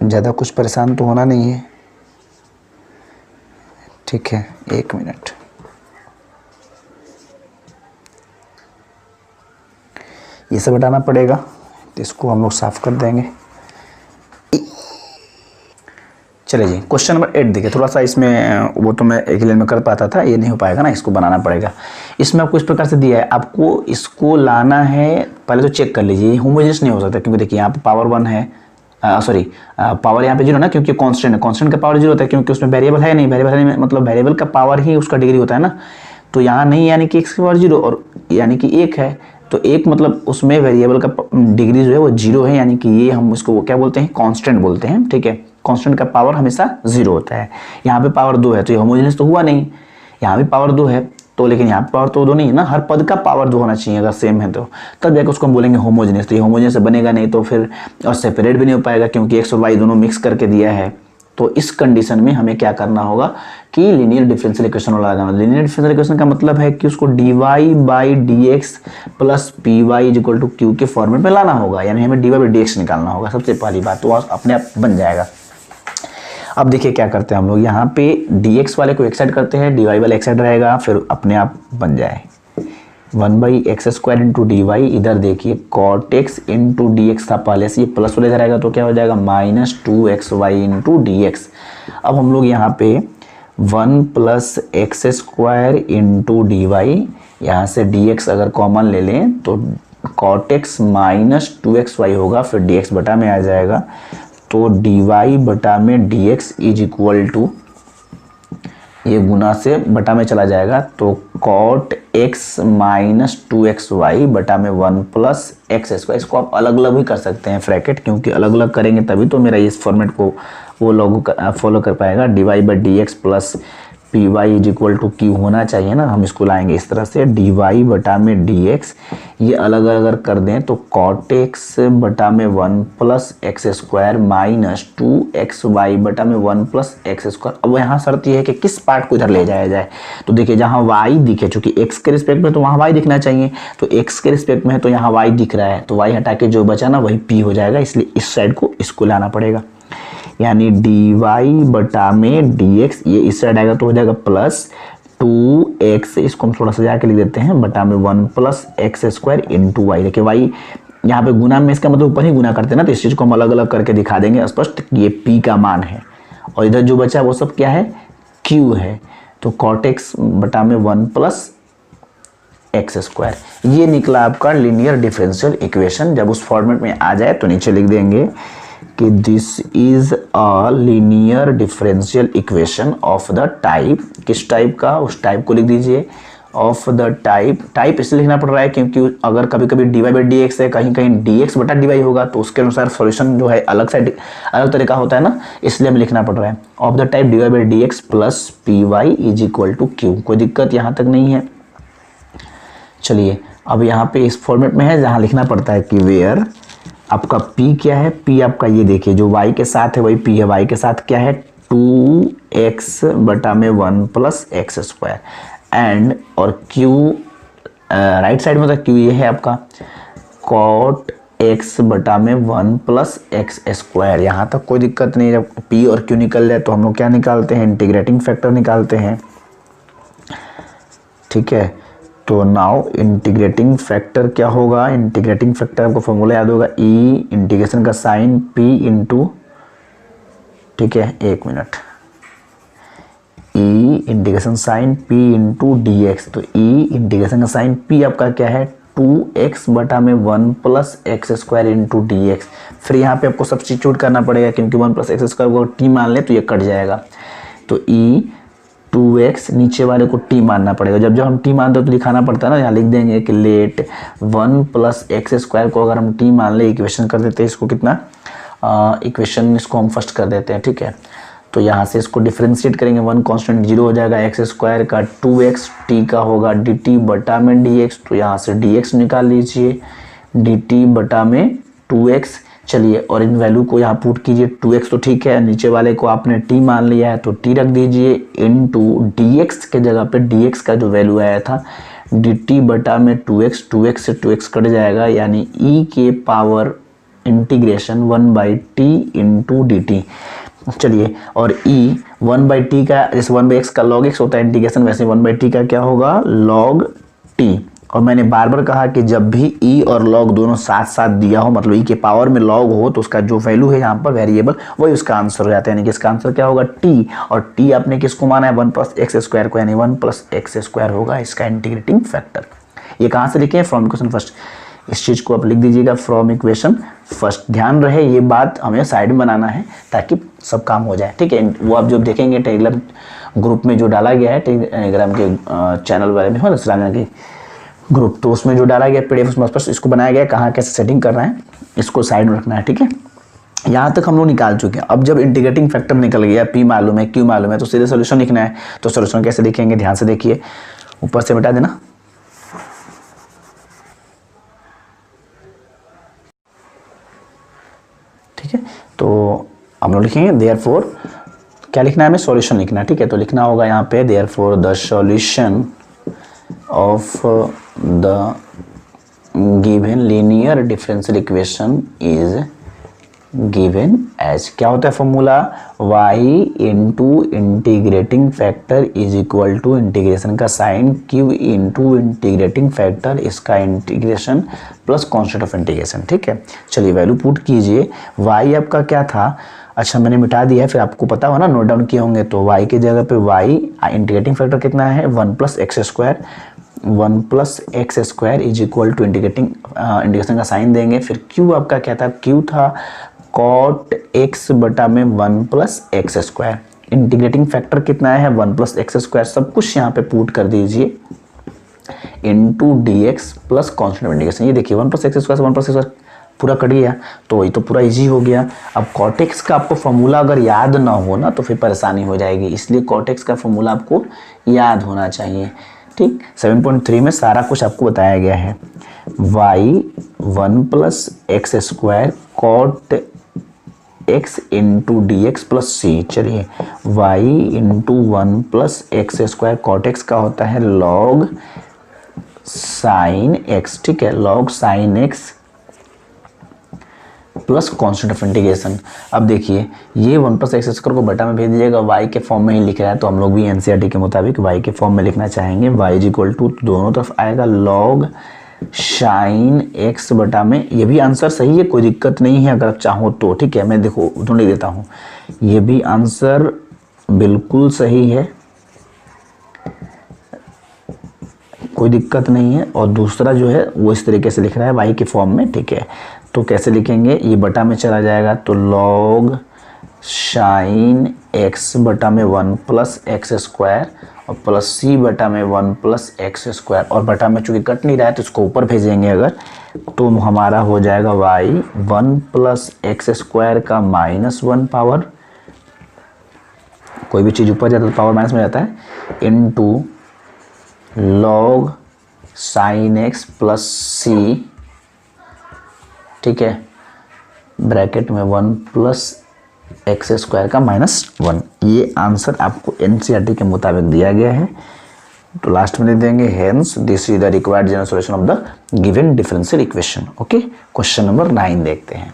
Speaker 1: ज़्यादा कुछ परेशान तो होना नहीं है, ठीक है। 1 मिनट, ये सब हटाना पड़ेगा, तो इसको हम लोग साफ कर देंगे। चलिए जी, क्वेश्चन नंबर 8 देखिए। थोड़ा सा इसमें वो तो मैं एक लाइन में कर पाता था, ये नहीं हो पाएगा ना, इसको बनाना पड़ेगा। इसमें आपको इस प्रकार से दिया है, आपको इसको लाना है। पहले तो चेक कर लीजिए, ये होमोजेनियस नहीं हो सकता, क्योंकि देखिए यहाँ पे पावर 1 है, सॉरी पावर यहाँ पे 0 ना, क्योंकि कांस्टेंट है, कांस्टेंट का पावर 0 होता है, क्योंकि उसमें वेरिएबल है नहीं, वेरिएबल है नहीं मतलब वेरिएबल का पावर ही उसका डिग्री होता है ना। तो यहाँ नहीं, यानी कि x की पावर 0 और यानी कि 1 है, तो 1 मतलब उसमें वेरिएबल का डिग्री जो है वो 0 है, यानी कि ये हम उसको क्या बोलते हैं, कांस्टेंट बोलते हैं, ठीक है। कांस्टेंट का पावर हमेशा 0 होता है। यहाँ पे पावर 2 है, तो ये होमोजेनियस तो हुआ नहीं। यहाँ भी पावर 2 है तो, लेकिन यहाँ पे पावर तो 2 नहीं है ना, हर पद का पावर 2 होना चाहिए अगर सेम है तो, तब जाकर उसको हम बोलेंगे होमोजेनियस। तो ये होमोजेनियस से बनेगा नहीं, तो फिर और सेपरेट भी नहीं हो पाएगा, क्योंकि x और y दोनों मिक्स करके दिया है। तो इस कंडीशन में हमें क्या करना होगा कि लीनियर डिफरेंशियल इक्वेशन वाला लगाना। लीनियर डिफरेंशियल इक्वेशन का मतलब है कि उसको dy/dx प्लस py = q के फॉर्मेट में लाना होगा, यानी हमें dy/dx निकालना होगा सबसे पहली बात, तो अपने आप बन जाएगा। अब देखिए क्या करते हैं हम लोग, यहाँ पे dx वाले को एक साइड करते हैं, dy वाला एक साइड रहेगा, फिर अपने आप बन जाए 1/x² × dy। इधर देखिए cot x × dx था पहले से, ये प्लस वाले इधर आएगा तो क्या हो जाएगा -2xy × dx। अब हम लोग यहाँ पे 1 + x² × dy, यहाँ से dx अगर कॉमन ले लें तो cot x -2xy होगा, फिर dx बटा में आ जाएगा, तो dy बटा में dx = ये गुना से बटा में चला जाएगा, तो cot x - 2xy बटा में 1 + x²। इसको आप अलग अलग भी कर सकते हैं ब्रैकेट, क्योंकि अलग अलग करेंगे तभी तो मेरा इस फॉर्मेट को वो फॉलो कर पाएगा। dy/dx प्लस py = q होना चाहिए ना, हम इसको लाएंगे इस तरह से dy बटा में dx, ये अलग अलग कर दें तो cot x बटा में 1 + x² माइनस 2xy बटा में 1 + x²। अब यहाँ शर्त ये है कि किस पार्ट को इधर ले जाया जाए। तो देखिए जहाँ y दिखे, चूंकि x के रिस्पेक्ट में तो वहाँ y दिखना चाहिए, तो x के रिस्पेक्ट में है तो यहाँ y दिख रहा है, तो y हटा के जो बचा ना वही p हो जाएगा, इसलिए इस साइड को इसको लाना पड़ेगा, यानी dy बटा में dx, ये इस साइड आएगा तो हो जाएगा +2x, इसको हम थोड़ा सा जाके लिख देते हैं, बटा में 1 + x² × y। देखिए y यहाँ पे गुना में, इसका मतलब ऊपर ही गुना करते हैं ना, तो इस चीज़ को हम अलग अलग करके दिखा देंगे स्पष्ट, ये p का मान है, और इधर जो बचा वो सब क्या है, q है। तो cot x बटा में 1 + x², ये निकला आपका लीनियर डिफरेंशियल इक्वेशन। जब उस फॉर्मेट में आ जाए तो नीचे लिख देंगे कि this is a linear differential equation of the type, किस टाइप का, उस टाइप को लिख दीजिए, ऑफ द टाइप इसलिए लिखना पड़ रहा है क्योंकि अगर कभी कभी dy/dx है, कहीं कहीं dx बटा dy होगा, तो उसके अनुसार सॉल्यूशन जो है अलग तरीका होता है ना, इसलिए हमें लिखना पड़ रहा है of the type dy/dx plus py = q। कोई दिक्कत यहाँ तक नहीं है। चलिए अब यहाँ पे इस फॉर्मेट में है जहाँ लिखना पड़ता है कि वेयर आपका p क्या है, p आपका ये देखिए जो y के साथ है वही p है, y के साथ क्या है 2x बटा में 1 + x², एंड और q राइट साइड में, तो q ये है आपका cot x बटा में 1 + x²। यहाँ तक कोई दिक्कत नहीं। जब p और q निकल जाए तो हम लोग क्या निकालते हैं, इंटीग्रेटिंग फैक्टर निकालते हैं, ठीक है। तो नाउ इंटीग्रेटिंग फैक्टर क्या होगा, इंटीग्रेटिंग फैक्टर आपको फॉर्मूला याद होगा, e इंटीग्रेशन का साइन p इंटू, ठीक है 1 minute, e integration sign p into dx। तो e इंटीग्रेशन का साइन p आपका क्या है 2x बटा में 1 + x² इंटू dx। फिर यहाँ पे आपको सब्स्टिट्यूट करना पड़ेगा क्योंकि 1 + x² को t मान ले तो ये कट जाएगा, तो e 2x नीचे वाले को t मानना पड़ेगा। जब हम t मानते हैं तो लिखाना पड़ता है ना, यहाँ लिख देंगे कि लेट 1 + x² को अगर हम t मान ले, इक्वेशन कर देते हैं इसको कितना इक्वेशन इसको हम फर्स्ट कर देते हैं, ठीक है। तो यहाँ से इसको डिफ्रेंशिएट करेंगे, 1 कांस्टेंट 0 हो जाएगा, एक्स स्क्वायर का 2x, टी का होगा dt बटा में dx, तो यहाँ से dx निकाल लीजिए, dt बटा में 2x। चलिए और इन वैल्यू को यहाँ पुट कीजिए, 2x तो ठीक है, नीचे वाले को आपने t मान लिया है तो t रख दीजिए, इनटू dx के जगह पे dx का जो वैल्यू आया था dt बटा में 2x, 2x से 2x कट जाएगा, यानी e के power integration 1/t into dt। चलिए और e 1/t का, जैसे 1/x का log x होता है इंटीग्रेशन, वैसे 1/t का क्या होगा log t। और मैंने बार बार कहा कि जब भी e और log दोनों साथ साथ दिया हो, मतलब e के पावर में log हो, तो उसका जो वैल्यू है यहाँ पर वेरिएबल वही उसका आंसर हो जाता है, यानी कि इसका आंसर क्या होगा t। और t आपने किसको माना है 1 + x² को, यानी 1 + x² होगा इसका इंटीग्रेटिंग फैक्टर। ये कहाँ से लिखे हैं, फ्रॉम इक्वेशन फर्स्ट। इस चीज़ को आप लिख दीजिएगा फ्रॉम इक्वेशन फर्स्ट। ध्यान रहे ये बात हमें साइड में बनाना है ताकि सब काम हो जाए, ठीक है। वो आप जब देखेंगे टेलीग्राम ग्रुप में जो डाला गया है, टेलीग्राम के चैनल वाले में हो इंस्टाग्राम के ग्रुप, तो उसमें जो डाला गया PDF उसमें स्पष्ट इसको बनाया गया कहाँ कैसे सेटिंग करना है, इसको साइड में रखना है, ठीक है। यहाँ तक हम लोग निकाल चुके हैं। अब जब इंटीग्रेटिंग फैक्टर निकल गया, P मालूम है, Q मालूम है, तो सीधे सोल्यूशन लिखना है। तो सोल्यूशन कैसे लिखेंगे, ध्यान से देखिए, ऊपर से मिटा देना, ठीक है। तो हम लोग लिखेंगे देयरफॉर, क्या लिखना है हमें, सॉल्यूशन लिखना है, ठीक है। तो लिखना होगा यहाँ पे therefore the solution of the given linear differential equation is given as, क्या होता है formula, y into integrating factor is equal to integration का sign q into integrating factor इसका integration plus constant of integration, ठीक है। चलिए value put कीजिए, y आपका क्या था, अच्छा मैंने मिटा दिया है, फिर आपको पता हो ना, नोट डाउन किए होंगे। तो y की जगह पे y इंटीग्रेटिंग फैक्टर कितना है 1 + x², 1 + x² is equal to integration का साइन देंगे। फिर q आपका क्या था, q था cot x बटा में 1 + x²। इंटीग्रेटिंग फैक्टर कितना है 1 + x², सब कुछ यहाँ पे पुट कर दीजिए, into dx plus constant integration. ये देखिए 1 + x² 1 + x² पूरा कट गया, तो ये तो पूरा इजी हो गया। अब cot x का आपको फॉर्मूला अगर याद ना हो ना तो फिर परेशानी हो जाएगी, इसलिए cot x का फॉर्मूला आपको याद होना चाहिए, ठीक। 7.3 में सारा कुछ आपको बताया गया है, y 1 + x² cot x into dx plus c। चलिए y into 1 + x² cot x का होता है log sin x, ठीक है, log sin x plus constant of integration. अब देखिए ये 1 + x² को बटा में भेज दीजिएगा, y के फॉर्म में ही लिख रहा है, तो हम लोग भी NCERT के मुताबिक y के फॉर्म में लिखना चाहेंगे। y इक्वल टू दोनों तरफ आएगा log sin x बटा में, ये भी आंसर सही है, कोई दिक्कत नहीं है अगर आप चाहो तो, ठीक है। मैं देखो ढूंढ देता हूँ, ये भी आंसर बिल्कुल सही है, कोई दिक्कत नहीं है। और दूसरा जो है वो इस तरीके से लिख रहा है y के फॉर्म में, ठीक है। तो कैसे लिखेंगे, ये बटा में चला जाएगा तो log sin x बटा में 1 + x² और प्लस c बटा में 1 + x², और बटा में चूंकि कट नहीं रहा है तो इसको ऊपर भेजेंगे अगर, तो हमारा हो जाएगा y 1 + x² का -1 पावर, कोई भी चीज़ ऊपर जाता है तो पावर माइनस में जाता है, into log sin x plus c, ठीक है, ब्रैकेट में 1 + x² का -1। ये आंसर आपको NCERT के मुताबिक दिया गया है, तो लास्ट में दे देंगे hence this is the required general solution of the given differential equation. Okay, question number 9 देखते हैं।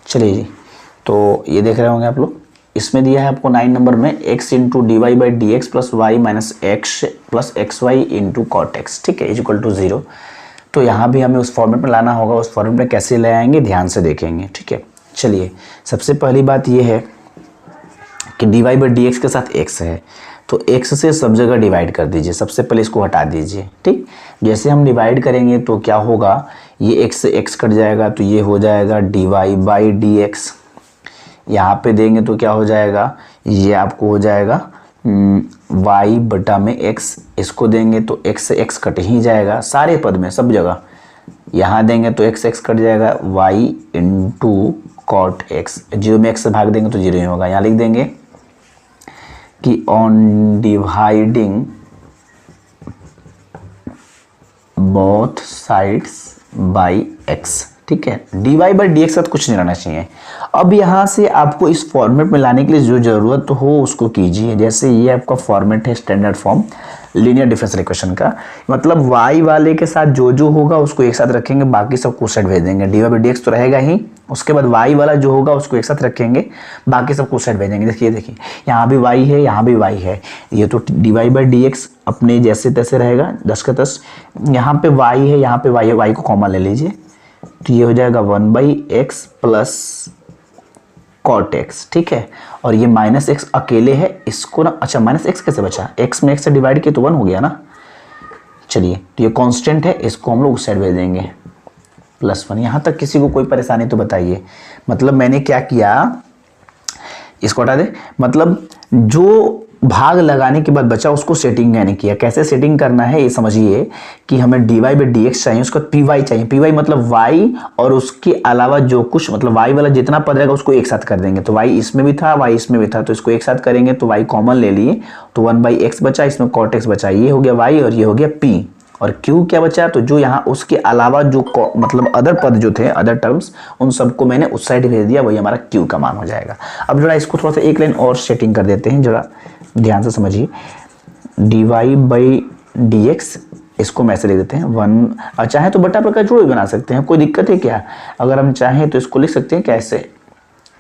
Speaker 1: चलिए जी, तो ये देख रहे होंगे आप लोग, इसमें दिया है आपको 9 नंबर में x into dy/dx plus y minus x plus xy into cot x, ठीक है, इज इक्वल टू 0। तो यहाँ भी हमें उस फॉर्मेट में लाना होगा, उस फॉर्मेट में कैसे ले आएंगे ध्यान से देखेंगे, ठीक है। चलिए सबसे पहली बात ये है कि dy/dx के साथ x है, तो x से सब जगह डिवाइड कर दीजिए, सबसे पहले इसको हटा दीजिए, ठीक। जैसे हम डिवाइड करेंगे तो क्या होगा, ये x से x कट जाएगा तो ये हो जाएगा dy/dx, यहाँ पे देंगे तो क्या हो जाएगा, ये आपको हो जाएगा y बटा में x, इसको देंगे तो x से x कट ही जाएगा सारे पद में सब जगह, यहाँ देंगे तो एक्स एक्स कट जाएगा, y into cot x, zero में एक्स से भाग देंगे तो जीरो ही होगा। यहाँ लिख देंगे कि on dividing both sides by x, ठीक है। D Y by D x का तो कुछ नहीं रहना चाहिए। अब यहाँ से आपको इस फॉर्मेट में लाने के लिए जो ज़रूरत हो उसको कीजिए। जैसे ये आपका फॉर्मेट है standard form linear differential equation का, मतलब y वाले के साथ जो जो होगा उसको एक साथ रखेंगे, बाकी सब को साइड भेज देंगे। D Y by D x तो रहेगा ही, उसके बाद y वाला जो होगा उसको एक साथ रखेंगे, बाकी सब को साइड भेजेंगे। देखिए यहाँ भी y है, यहाँ भी y है, ये तो d Y by D x अपने जैसे तैसे रहेगा 10 का 10। यहाँ पे y है, यहाँ पे y है, y को कॉमन ले लीजिए तो ये हो जाएगा 1/x प्लस कॉट एक्स, ठीक है। और ये माइनस एक्स अकेले है, इसको ना, अच्छा माइनस एक्स कैसे बचा, एक्स में एक्स से डिवाइड किया तो 1 हो गया ना। चलिए तो ये कांस्टेंट है, इसको हम लोग उस साइड भेज देंगे +1। यहाँ तक किसी को कोई परेशानी तो बताइए। मतलब मैंने क्या किया, इसको हटा दे, मतलब जो भाग लगाने के बाद बचा उसको सेटिंग मैंने किया। कैसे सेटिंग करना है ये समझिए कि हमें d Y by D x चाहिए, उसका पी वाई चाहिए। पी वाई मतलब वाई और उसके अलावा जो कुछ, मतलब वाई वाला जितना पद रहेगा उसको एक साथ कर देंगे। तो वाई इसमें भी था, वाई इसमें भी था, तो इसको एक साथ करेंगे तो वाई कॉमन ले लिए तो 1/x बचा, इसमें कॉट एक्स बचा, ये हो गया वाई और ये हो गया पी। और क्यू क्या बचा, तो जो यहाँ उसके अलावा जो मतलब अदर पद जो थे, अदर टर्म्स, उन सबको मैंने उस साइड भेज दिया, वही हमारा क्यू का मान हो जाएगा। अब जरा इसको थोड़ा सा एक लाइन और सेटिंग कर देते हैं, जरा ध्यान से समझिए। D Y by D x, इसको हम ऐसे लिख देते हैं 1, और चाहे तो बटा प्रकार जोड़ भी बना सकते हैं, कोई दिक्कत है क्या। अगर हम चाहें तो इसको लिख सकते हैं कैसे,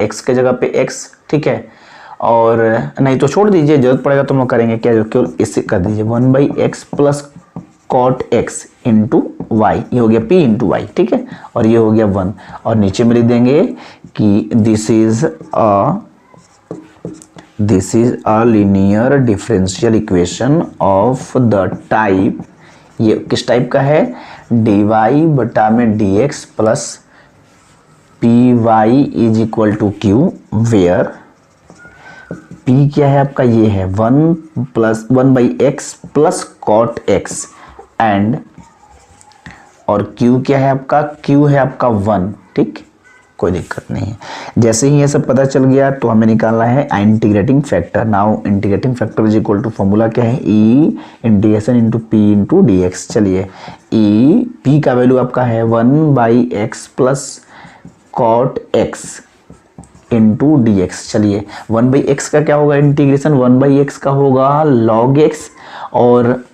Speaker 1: एक्स के जगह पे एक्स, ठीक है, और नहीं तो छोड़ दीजिए, जरूरत पड़ेगा तो हम लोग करेंगे क्या, जो केवल इससे कर दीजिए 1/x plus cot x into y, ये हो गया p इंटू वाई, ठीक है, और ये हो गया 1। और नीचे में लिख देंगे कि this is a linear differential equation of the type, ये किस टाइप का है, डी वाई बटा में d x plus P Y is equal to q, where p क्या है आपका, ये है 1/x plus cot x and, और q क्या है आपका, q है आपका 1, ठीक, कोई दिक्कत नहीं है। जैसे ही ये सब पता चल गया तो हमें निकालना है integrating factor. Now integrating factor is equal to, formula क्या है, e integration into p into D x. चलिए e, p का वैल्यू आपका है 1/x plus cot x into D x. चलिए 1/x का क्या होगा इंटीग्रेशन, 1/x का होगा लॉग एक्स, और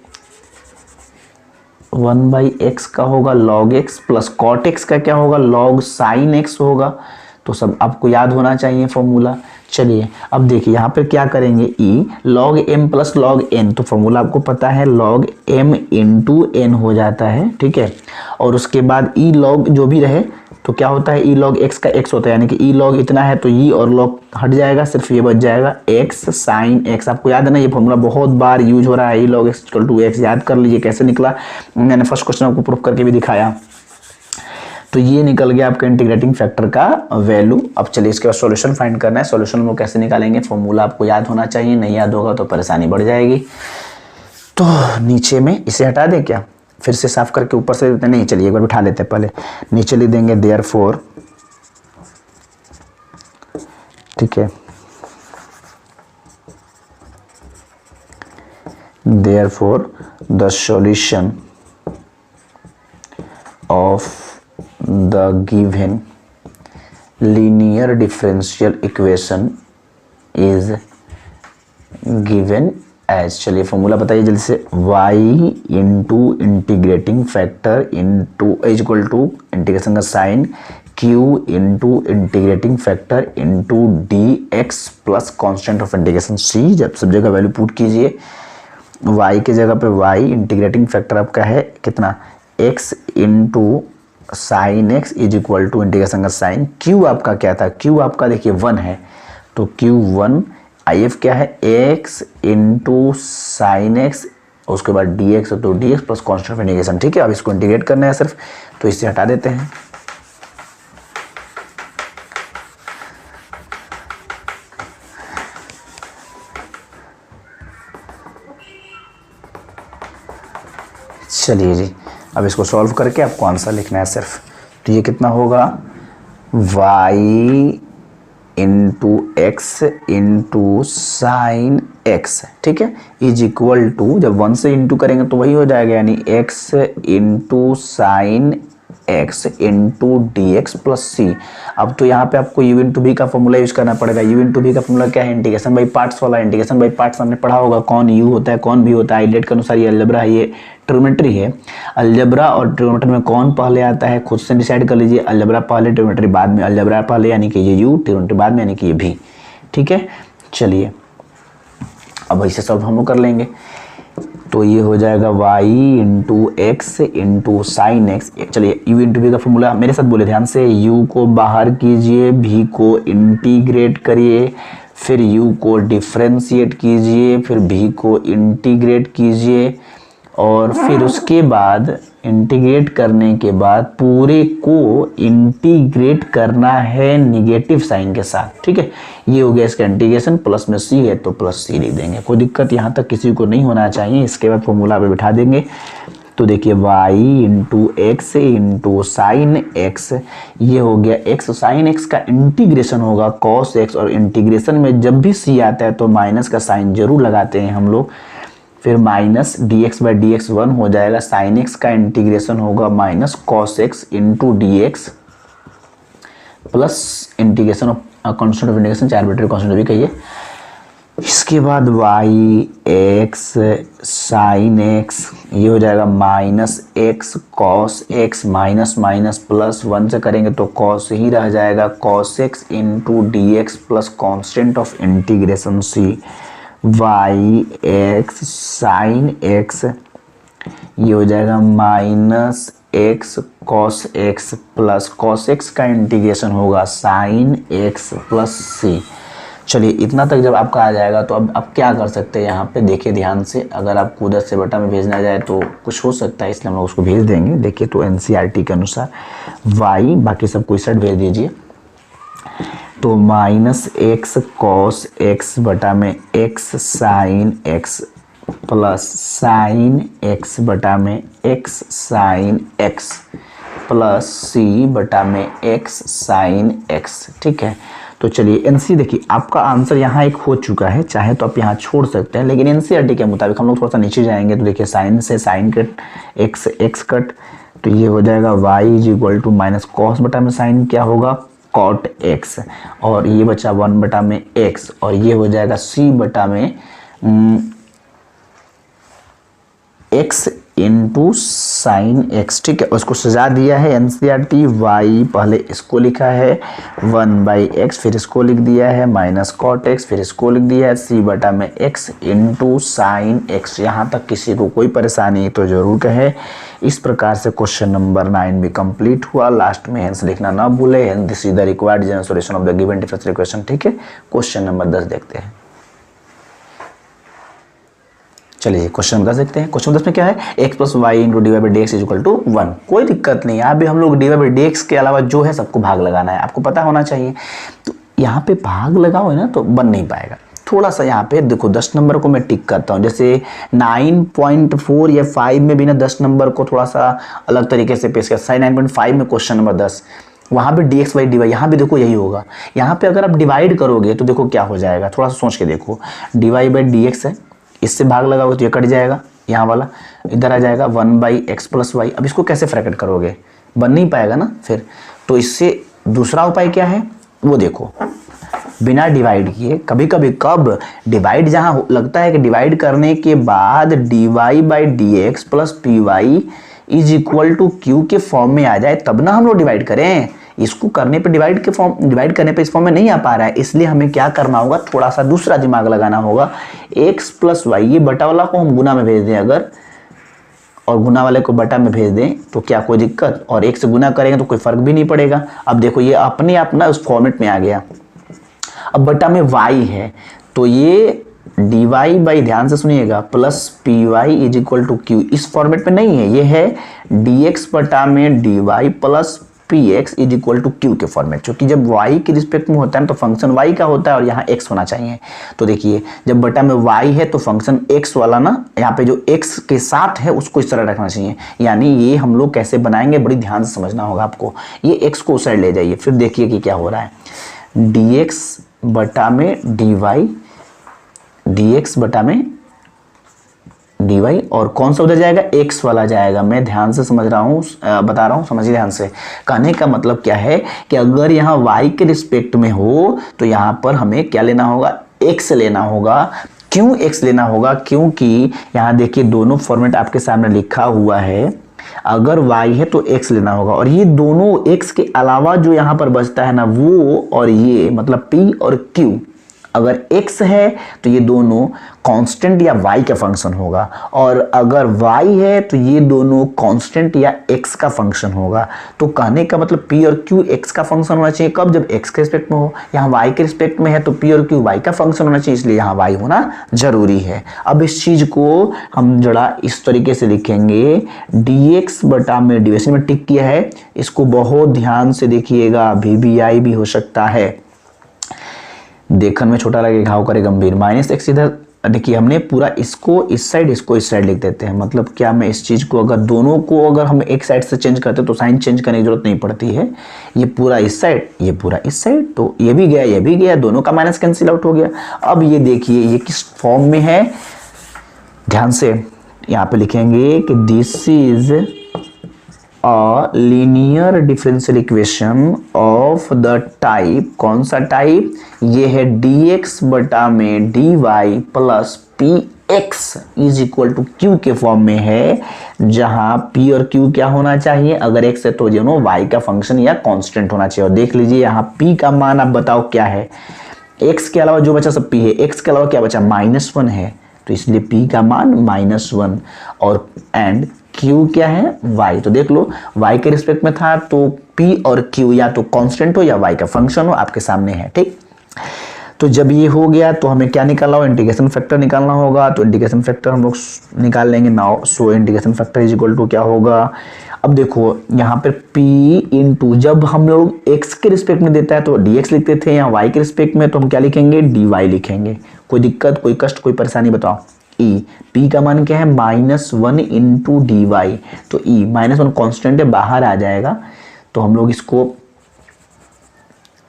Speaker 1: 1/x का होगा log x plus cot x का क्या होगा, लॉग साइन एक्स होगा। तो सब आपको याद होना चाहिए फॉर्मूला। चलिए अब देखिए यहाँ पे क्या करेंगे, e log m plus log n, तो फॉर्मूला आपको पता है log m इंटू n हो जाता है, ठीक है। और उसके बाद e log जो भी रहे तो क्या होता है, e log x का x होता है, यानी कि e log इतना है तो e और log हट जाएगा, सिर्फ ये बच जाएगा x साइन x। आपको याद है ना, ये फॉर्मूला बहुत बार यूज हो रहा है, e log x equal to x। याद कर लीजिए कैसे निकला, मैंने फर्स्ट क्वेश्चन आपको प्रूफ करके भी दिखाया। तो ये निकल गया आपका इंटीग्रेटिंग फैक्टर का वैल्यू। अब चलिए इसके बाद सॉल्यूशन फाइंड करना है। सॉल्यूशन वो कैसे निकालेंगे, फॉर्मूला आपको याद होना चाहिए, नहीं याद होगा तो परेशानी बढ़ जाएगी। तो नीचे में इसे हटा दें क्या, फिर से साफ करके ऊपर से देते, नहीं चलिए एक बार बिठा लेते हैं। पहले नीचे लिख देंगे देयरफॉर, ठीक है, therefore the solution of the given linear differential equation is given as, चलिए फॉर्मूला बताइए जल्दी से, y into integrating factor into is equal to integration का sign q into integrating factor into D x plus constant of integration c। जब सब जगह value put कीजिए, y के जगह पे y इंटीग्रेटिंग फैक्टर आपका है कितना, x into sine x is equal to integration का साइन, क्यू आपका क्या था, क्यू आपका देखिए 1 है, तो Q1 IF क्या है, x इंटू साइन एक्स, उसके बाद dx, तो dx plus constant of integration, ठीक है। अब इसको इंटीग्रेट करना है सिर्फ, तो इससे हटा देते हैं। चलिए जी, अब इसको सॉल्व करके आपको आंसर लिखना है सिर्फ। तो ये कितना होगा, y into x into sine x, ठीक है, इज इक्वल टू, जब 1 से इंटू करेंगे तो वही हो जाएगा, यानी x into sine X into D x plus C. अब तो यहाँ पे आपको u इंटू भी का फॉर्मूला यूज करना पड़ेगा। u इंटू भी का फॉर्मूला क्या है, इंटीग्रेशन बाई पार्ट्स वाला। इंटीग्रेशन बाई पार्ट्स हमने पढ़ा होगा, कौन u होता है कौन v होता है। आइलेट के अनुसार ये अलजेब्रा है, ये ट्रिग्नोमेट्री है। अलजेब्रा और ट्रिग्नोमेट्री में कौन पहले आता है खुद से डिसाइड कर लीजिए। अलजेब्रा पहले, ट्रिग्नोमेट्री बाद में। अलजेब्रा पहले यानी कि ये u, ट्रिग्नोमेट्री बाद में यानी कि ये v, ठीक है। चलिए अब इसे सॉल्व हम लोग कर लेंगे। तो ये हो जाएगा y into x into sine x. चलिए u इंटू वी का फॉर्मूला मेरे साथ बोले ध्यान से। u को बाहर कीजिए, v को इंटीग्रेट करिए, फिर u को डिफ्रेंशिएट कीजिए, फिर v को इंटीग्रेट कीजिए, और फिर उसके बाद इंटीग्रेट करने के बाद पूरे को इंटीग्रेट करना है निगेटिव साइन के साथ, ठीक है। ये हो गया इसका इंटीग्रेशन। प्लस में c है तो प्लस c लिख देंगे, कोई दिक्कत यहाँ तक किसी को नहीं होना चाहिए। इसके बाद फॉर्मूला पे बिठा देंगे। तो देखिए y into x into sine x, ये हो गया x साइन एक्स का इंटीग्रेशन होगा कॉस एक्स, और इंटीग्रेशन में जब भी c आता है तो माइनस का साइन जरूर लगाते हैं हम लोग। फिर minus D x by D x 1 हो जाएगा, साइन एक्स का इंटीग्रेशन होगा minus cos x into D x plus integration of constant of integration, 4 arbitrary constant भी कहिए। इसके बाद y एक्स साइन एक्स, ये हो जाएगा minus x cos x, minus minus plus 1 से करेंगे तो कॉस ही रह जाएगा, cos x into D x plus constant of integration c, y x sine x, ये हो जाएगा minus x cos x plus cos x का इंटीग्रेशन होगा साइन एक्स प्लस सी। चलिए इतना तक जब आपका आ जाएगा तो अब आप क्या कर सकते हैं, यहाँ पे देखिए ध्यान से। अगर आपको उधर से बटा में भेजना जाए तो कुछ हो सकता है, इसलिए हम लोग उसको भेज देंगे। देखिए तो एनसीईआरटी के अनुसार y, बाकी सबको इस साइड भेज दीजिए। तो माइनस एक्स कॉस एक्स बटा में x sine x plus sine x बटा में एक्स साइन एक्स प्लस सी बटा में एक्स साइन एक्स, ठीक है। तो चलिए एनसी देखिए आपका आंसर यहाँ एक हो चुका है, चाहे तो आप यहाँ छोड़ सकते हैं, लेकिन एनसीईआरटी के मुताबिक हम लोग थोड़ा सा नीचे जाएंगे। तो देखिए साइन से sine cut, x x cut, तो ये हो जाएगा y is equal to minus cos बटा में साइन क्या होगा कॉट एक्स, और ये बचा 1 बटा में x, और ये हो जाएगा c बटा में x इंटू साइन एक्स, ठीक है। उसको सजा दिया है एनसीईआरटी। y पहले इसको लिखा है 1/x, फिर इसको लिख दिया है माइनस कॉट एक्स, फिर इसको लिख दिया है c बटा में x इंटू साइन एक्स। यहाँ तक किसी को कोई परेशानी तो जरूर कहे। इस प्रकार से क्वेश्चन नंबर 9 भी कंप्लीट हुआ। लास्ट में हेंस लिखना ना भूले, hence this is the required general solution of the given differential equation, ठीक है। क्वेश्चन नंबर 10 देखते हैं। चलिए क्वेश्चन नंबर 10 देखते हैं। क्वेश्चन 10 में क्या है, x plus y into D Y by D x is equal to 1। कोई दिक्कत नहीं, यहाँ भी हम लोग d Y by D x के अलावा जो है सबको भाग लगाना है, आपको पता होना चाहिए। तो यहाँ पे भाग लगाओ ना तो बन नहीं पाएगा। थोड़ा सा यहाँ पे देखो 10 नंबर को मैं टिक करता हूँ, जैसे 9.4 या 5 में भी ना 10 नंबर को थोड़ा सा अलग तरीके से पेश किया। 9.5 में क्वेश्चन नंबर 10, वहाँ पे d x by d y, यहाँ भी देखो यही होगा। यहाँ पे अगर आप डिवाइड करोगे तो देखो क्या हो जाएगा, थोड़ा सा सोच के देखो। D Y by D x है, इससे भाग लगाओगे तो ये कट जाएगा, यहाँ वाला इधर आ जाएगा 1/x प्लस वाई। अब इसको कैसे ब्रैकेट करोगे, बन नहीं पाएगा ना फिर। तो इससे दूसरा उपाय क्या है वो देखो, बिना डिवाइड किए कभी कभी कब डिवाइड जहाँ लगता है कि डिवाइड करने के बाद d Y by D x plus P Y is equal to Q के फॉर्म में आ जाए तब ना हम लोग डिवाइड करें। इसको करने पे डिवाइड करने पे इस फॉर्म में नहीं आ पा रहा है, इसलिए हमें क्या करना होगा, थोड़ा सा दूसरा दिमाग लगाना होगा। x प्लस वाई, ये बटा वाला को हम गुना में भेज दें अगर, और गुना वाले को बटा में भेज दें तो क्या कोई दिक्कत, और एक से गुना करेंगे तो कोई फर्क भी नहीं पड़ेगा। अब देखो ये अपने आप ना उस फॉर्मेट में आ गया। अब बटा में y है तो ये डी वाई बाई, ध्यान से सुनिएगा, plus P Y is equal to q, इस फॉर्मेट में नहीं है, ये है डी एक्स बटा में d Y plus p x is equal to Q के फॉर्मेट, क्योंकि जब वाई के रिस्पेक्ट में होता है तो फंक्शन वाई का होता है और यहाँ एक्स होना चाहिए। तो देखिए जब बटा में वाई है तो फंक्शन एक्स वाला ना यहाँ पे जो एक्स के साथ है उसको इस तरह रखना चाहिए। यानी ये हम लोग कैसे बनाएंगे, बड़ी ध्यान से समझना होगा आपको। ये एक्स को उस साइड ले जाइए, फिर देखिए कि क्या हो रहा है, डी एक्स बटा में डी वाई, डी एक्स बटा में डी वाई, और कौन सा उधर जाएगा, एक्स वाला जाएगा। मैं ध्यान से समझ रहा हूँ, बता रहा हूँ, समझिए ध्यान से। कहने का मतलब क्या है कि अगर यहाँ वाई के रिस्पेक्ट में हो तो यहाँ पर हमें क्या लेना होगा, एक्स लेना होगा। क्यों एक्स लेना होगा, क्योंकि यहाँ देखिए दोनों फॉर्मेट आपके सामने लिखा हुआ है, अगर y है तो x लेना होगा, और ये दोनों x के अलावा जो यहाँ पर बचता है ना वो और ये, मतलब p और q, अगर x है तो ये दोनों कांस्टेंट या y का फंक्शन होगा, और अगर y है तो ये दोनों कांस्टेंट या x का फंक्शन होगा। तो कहने का मतलब p और q x का फंक्शन होना चाहिए, कब, जब x के रिस्पेक्ट में हो। यहाँ y के रिस्पेक्ट में है तो p और q y का फंक्शन होना चाहिए, इसलिए यहाँ y होना जरूरी है। अब इस चीज को हम जरा इस तरीके से लिखेंगे, dx बटा में dy में टिक किया है, इसको बहुत ध्यान से देखिएगा, vbi भी हो सकता है, देखने में छोटा लगे घाव करे गंभीर। माइनस एक्स इधर देखिए हमने पूरा इसको इस साइड, इसको इस साइड लिख देते हैं। मतलब क्या, मैं इस चीज को अगर दोनों को अगर हम एक साइड से चेंज करते तो साइन चेंज करने की जरूरत नहीं पड़ती है। ये पूरा इस साइड, ये पूरा इस साइड, तो ये भी गया, ये भी गया, दोनों का माइनस कैंसिल आउट हो गया। अब ये देखिए ये किस फॉर्म में है, ध्यान से यहाँ पे लिखेंगे कि this is a linear differential equation of the type, कौन सा टाइप, ये है dx बटा में dy plus px is equal to q के फॉर्म में है, जहां p और q क्या होना चाहिए, अगर x है तो दोनों y का फंक्शन या कांस्टेंट होना चाहिए। और देख लीजिए यहाँ p का मान आप बताओ क्या है, x के अलावा जो बचा सब p है, x के अलावा क्या बचा, -1 है, तो इसलिए p का मान -1, और एंड q क्या है, y। तो देख लो y के रिस्पेक्ट में था तो p और q या तो कांस्टेंट हो या y का फंक्शन हो, आपके सामने है, ठीक। तो जब ये हो गया तो हमें क्या निकालना होगा, इंटीग्रेशन फैक्टर निकालना होगा। तो इंटीग्रेशन फैक्टर हम लोग निकाल लेंगे now. So integration factor is equal to क्या होगा, अब देखो यहाँ पर p इंटू, जब हम लोग x के रिस्पेक्ट में देता है तो dx लिखते थे, यहाँ y के रिस्पेक्ट में तो हम क्या लिखेंगे, dy लिखेंगे। कोई दिक्कत, कोई कष्ट, कोई परेशानी बताओ। e, p का मान क्या है, -1 इंटू डी वाई, तो e -1 कॉन्स्टेंट है, बाहर आ जाएगा, तो हम लोग इसको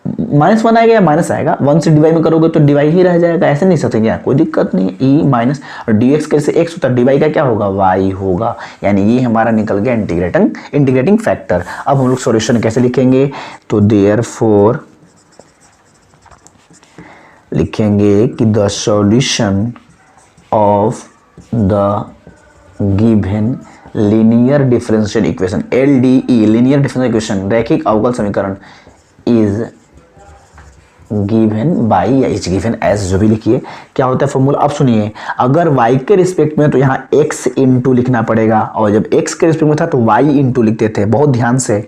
Speaker 1: -1 आएगा या माइनस आएगा, 1 से डिवाइड में करोगे तो डिवाई ही रह जाएगा, ऐसे नहीं सकते क्या, कोई दिक्कत नहीं। e माइनस और dx कैसे x होता है, dy का क्या होगा, y होगा, यानी ये हमारा निकल गया इंटीग्रेटिंग फैक्टर। अब हम लोग सॉल्यूशन कैसे लिखेंगे, तो देयरफॉर लिखेंगे कि the solution of the given linear differential equation, LDE linear differential equation, रैखिक अवकल समीकरण, is given by या is given as, जो भी लिखिए, क्या होता है फॉर्मूला। अब सुनिए, अगर y के रिस्पेक्ट में तो यहाँ x इंटू लिखना पड़ेगा, और जब x के रिस्पेक्ट में था तो y इंटू लिखते थे, बहुत ध्यान से,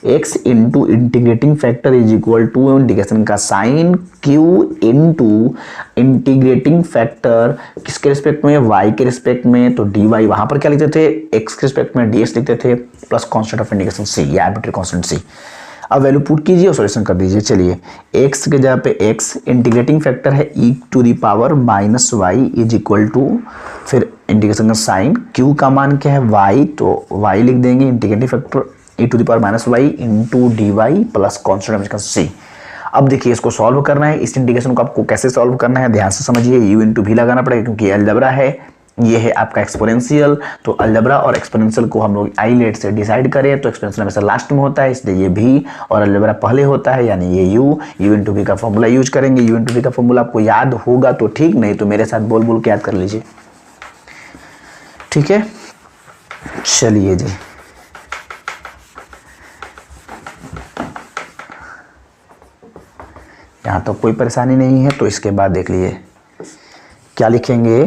Speaker 1: x into integrating factor is equal to integration का sign q into integrating factor किसके रिस्पेक्ट में, y के रिस्पेक्ट में, तो dy वहां पर क्या लिखते थे, x के रिस्पेक्ट में dx लिखते थे, plus constant of integration c या आर्बिट्रेरी कॉन्स्टेंट c। अब वैल्यू पुट कीजिए और सॉल्यूशन कर दीजिए। चलिए x के जगह पे x, इंटीग्रेटिंग फैक्टर है e to the power -y is equal to, फिर इंटीग्रेशन का साइन, q का मान क्या है, y, तो y लिख देंगे, integrating factor e to the power -y into D Y plus constant of c। अब देखिए इसको सॉल्व करना है, इस इंटीग्रेशन को आपको कैसे सॉल्व करना है ध्यान से समझिए, u इंटू भी लगाना पड़ेगा क्योंकि ये अलजेब्रा है, ये है आपका एक्सपोनेंशियल। तो अलजेब्रा और एक्सपोनेंशियल को हम लोग आईलेट से डिसाइड करें तो एक्सपोनेंशियल हमेशा लास्ट में होता है, इसलिए ये भी और अलजेब्रा पहले होता है, यानी ये u इंटू v का फॉर्मूला यूज करेंगे। u इंटू v का फॉर्मूला आपको याद होगा तो ठीक, नहीं तो मेरे साथ बोल बोल के याद कर लीजिए, ठीक है। चलिए जी, यहाँ तो कोई परेशानी नहीं है, तो इसके बाद देख लीजिए क्या लिखेंगे,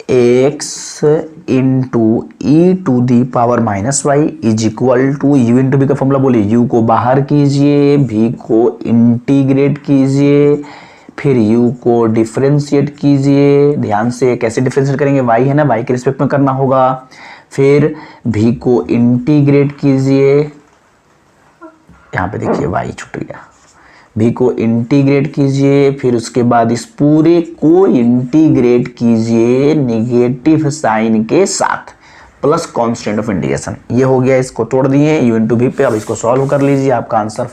Speaker 1: x into e to the power -y is equal to u into v का फॉर्मूला बोलिए, u को बाहर कीजिए, v को इंटीग्रेट कीजिए, फिर u को डिफरेंशिएट कीजिए। ध्यान से कैसे डिफरेंशिएट करेंगे, y है ना, y के रिस्पेक्ट में करना होगा, फिर v को इंटीग्रेट कीजिए, यहाँ पे देखिए y छूट गया, v को इंटीग्रेट कीजिए, फिर उसके बाद इस पूरे को इंटीग्रेट कीजिए नेगेटिव साइन के साथ प्लस कांस्टेंट ऑफ इंटीग्रेशन। ये हो गया, इसको तोड़ दिए u इंटू वी पे। अब इसको सॉल्व कर लीजिए, आपका आंसर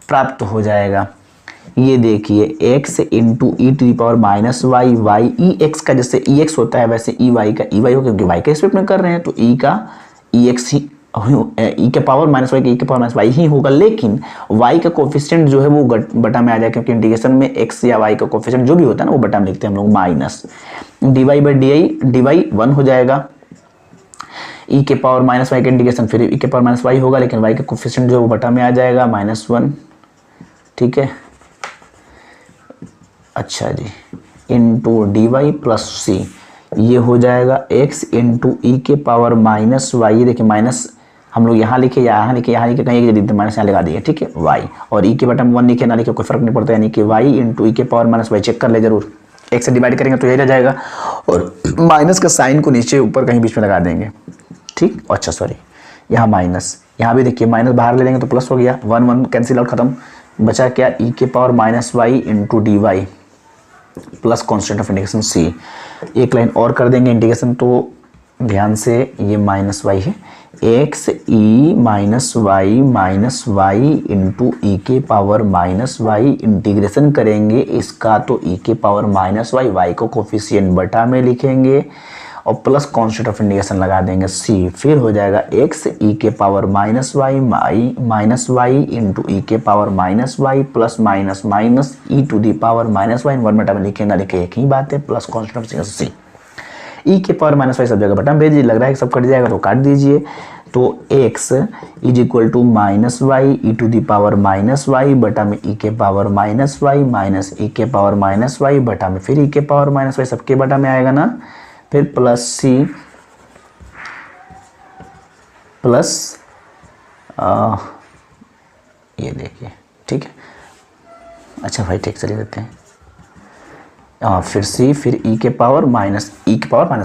Speaker 1: प्राप्त हो जाएगा। ये देखिए x into e to the power minus y, y e x का जैसे ई एक्स होता है वैसे ई वाई का ई वाई हो, क्योंकि वाई के रिस्पेक्ट में कर रहे हैं तो ई का ई एक्स ही ई के पावर माइनस वाई का ई के पावर माइनस वाई ही होगा, लेकिन वाई का कोफिशिएंट जो है वो बटा में आ जाएगा, क्योंकि इंटीग्रेशन में एक्स या वाई का कोफिशिएंट जो भी होता है ना वो बटा में लिखते हैं हम लोग, minus d Y by d y 1 हो जाएगा। ई के पावर माइनस वाई का इंटीग्रेशन फिर ई के पावर माइनस वाई होगा, लेकिन वाई का कोफिशिएंट जो है वो बटा में आ जाएगा -1, ठीक है। अच्छा जी, इंटू डी वाई प्लस सी, ये हो जाएगा x इंटू ई के पावर माइनस वाई। देखिए माइनस हम लोग यहाँ लिखे या यहाँ लिखे, यहाँ लिखे कहीं एक जगह माइनस यहाँ लगा दिए, ठीक है, y और e के बटा में 1 लिखे ना लिखे कोई फर्क नहीं पड़ता, यानी कि y इंटू ई के पावर माइनस वाई। चेक कर ले जरूर, x से डिवाइड करेंगे तो यही रह जाएगा, और माइनस का साइन को नीचे ऊपर कहीं बीच में लगा देंगे, ठीक। अच्छा सॉरी, यहाँ माइनस, यहाँ भी देखिए माइनस बाहर ले लेंगे तो प्लस हो गया, 1 1 कैंसिल आउट खत्म, बचा क्या ई के power minus Y into D Y plus constant of integration C. एक लाइन और कर देंगे इंटीग्रेशन, तो ध्यान से ये माइनस वाई है, x E minus Y into ई के पावर माइनस वाई, इंटीग्रेशन करेंगे इसका तो ई के पावर माइनस वाई, वाई को कोफिशिएंट बटा में लिखेंगे और प्लस कॉन्स्टेंट ऑफ इंटीग्रेशन लगा देंगे सी। फिर हो जाएगा एक्स ई के पावर माइनस वाई इंटू ई के power minus y plus minus minus e to the power minus y, 1 बटा में लिखे ना लिखे एक ही बात है, प्लस कॉन्स्टेंट ऑफ इंटीग्रेशन सी। ई के पावर माइनस वाई सब जगह बटा में भेजिए, लग रहा है कि सब कट जाएगा तो काट दीजिए, तो x is equal to minus y e to the power minus y बटा में ई के power minus y minus e के पावर माइनस वाई बटा में फिर ई के पावर माइनस वाई, सबके बटा में आएगा ना, फिर प्लस सी प्लस ये देखिए, ठीक है। अच्छा भाई ठीक, चलिए देते हैं, फिर सी फिर ई के पावर माइनस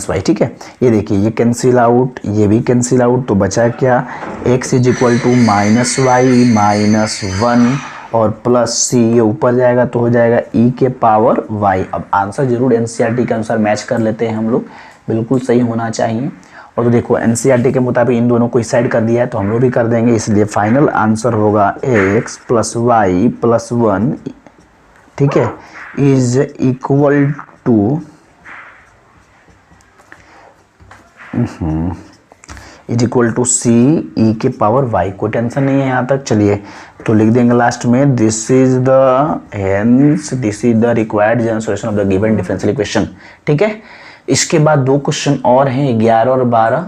Speaker 1: वाई, ठीक है। ये देखिए ये कैंसिल आउट, ये भी कैंसिल आउट, तो बचा क्या, x is equal to minus y minus 1 और प्लस सी, ये ऊपर जाएगा तो हो जाएगा ई के पावर वाई। अब आंसर जरूर एनसीईआरटी के अनुसार मैच कर लेते हैं हम लोग, बिल्कुल सही होना चाहिए। और तो देखो एनसीईआरटी के मुताबिक इन दोनों को इस साइड कर दिया है तो हम लोग भी कर देंगे, इसलिए फाइनल आंसर होगा x प्लस वाई प्लस 1, ठीक है, इज इक्वल टू सी ई के पावर वाई। कोई टेंशन नहीं है यहाँ तक। चलिए तो लिख देंगे लास्ट में, this is the required general solution of the given differential equation, ठीक है। इसके बाद 2 क्वेश्चन और हैं, 11 और 12,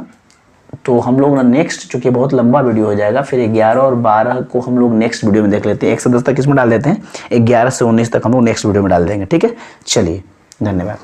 Speaker 1: तो हम लोग ना नेक्स्ट, चूंकि बहुत लंबा वीडियो हो जाएगा, फिर 11 और 12 को हम लोग नेक्स्ट वीडियो में देख लेते हैं। 1 से 10 तक इसमें डाल देते हैं, 11 से 19 तक हम लोग नेक्स्ट वीडियो में डाल देंगे, ठीक है। चलिए धन्यवाद।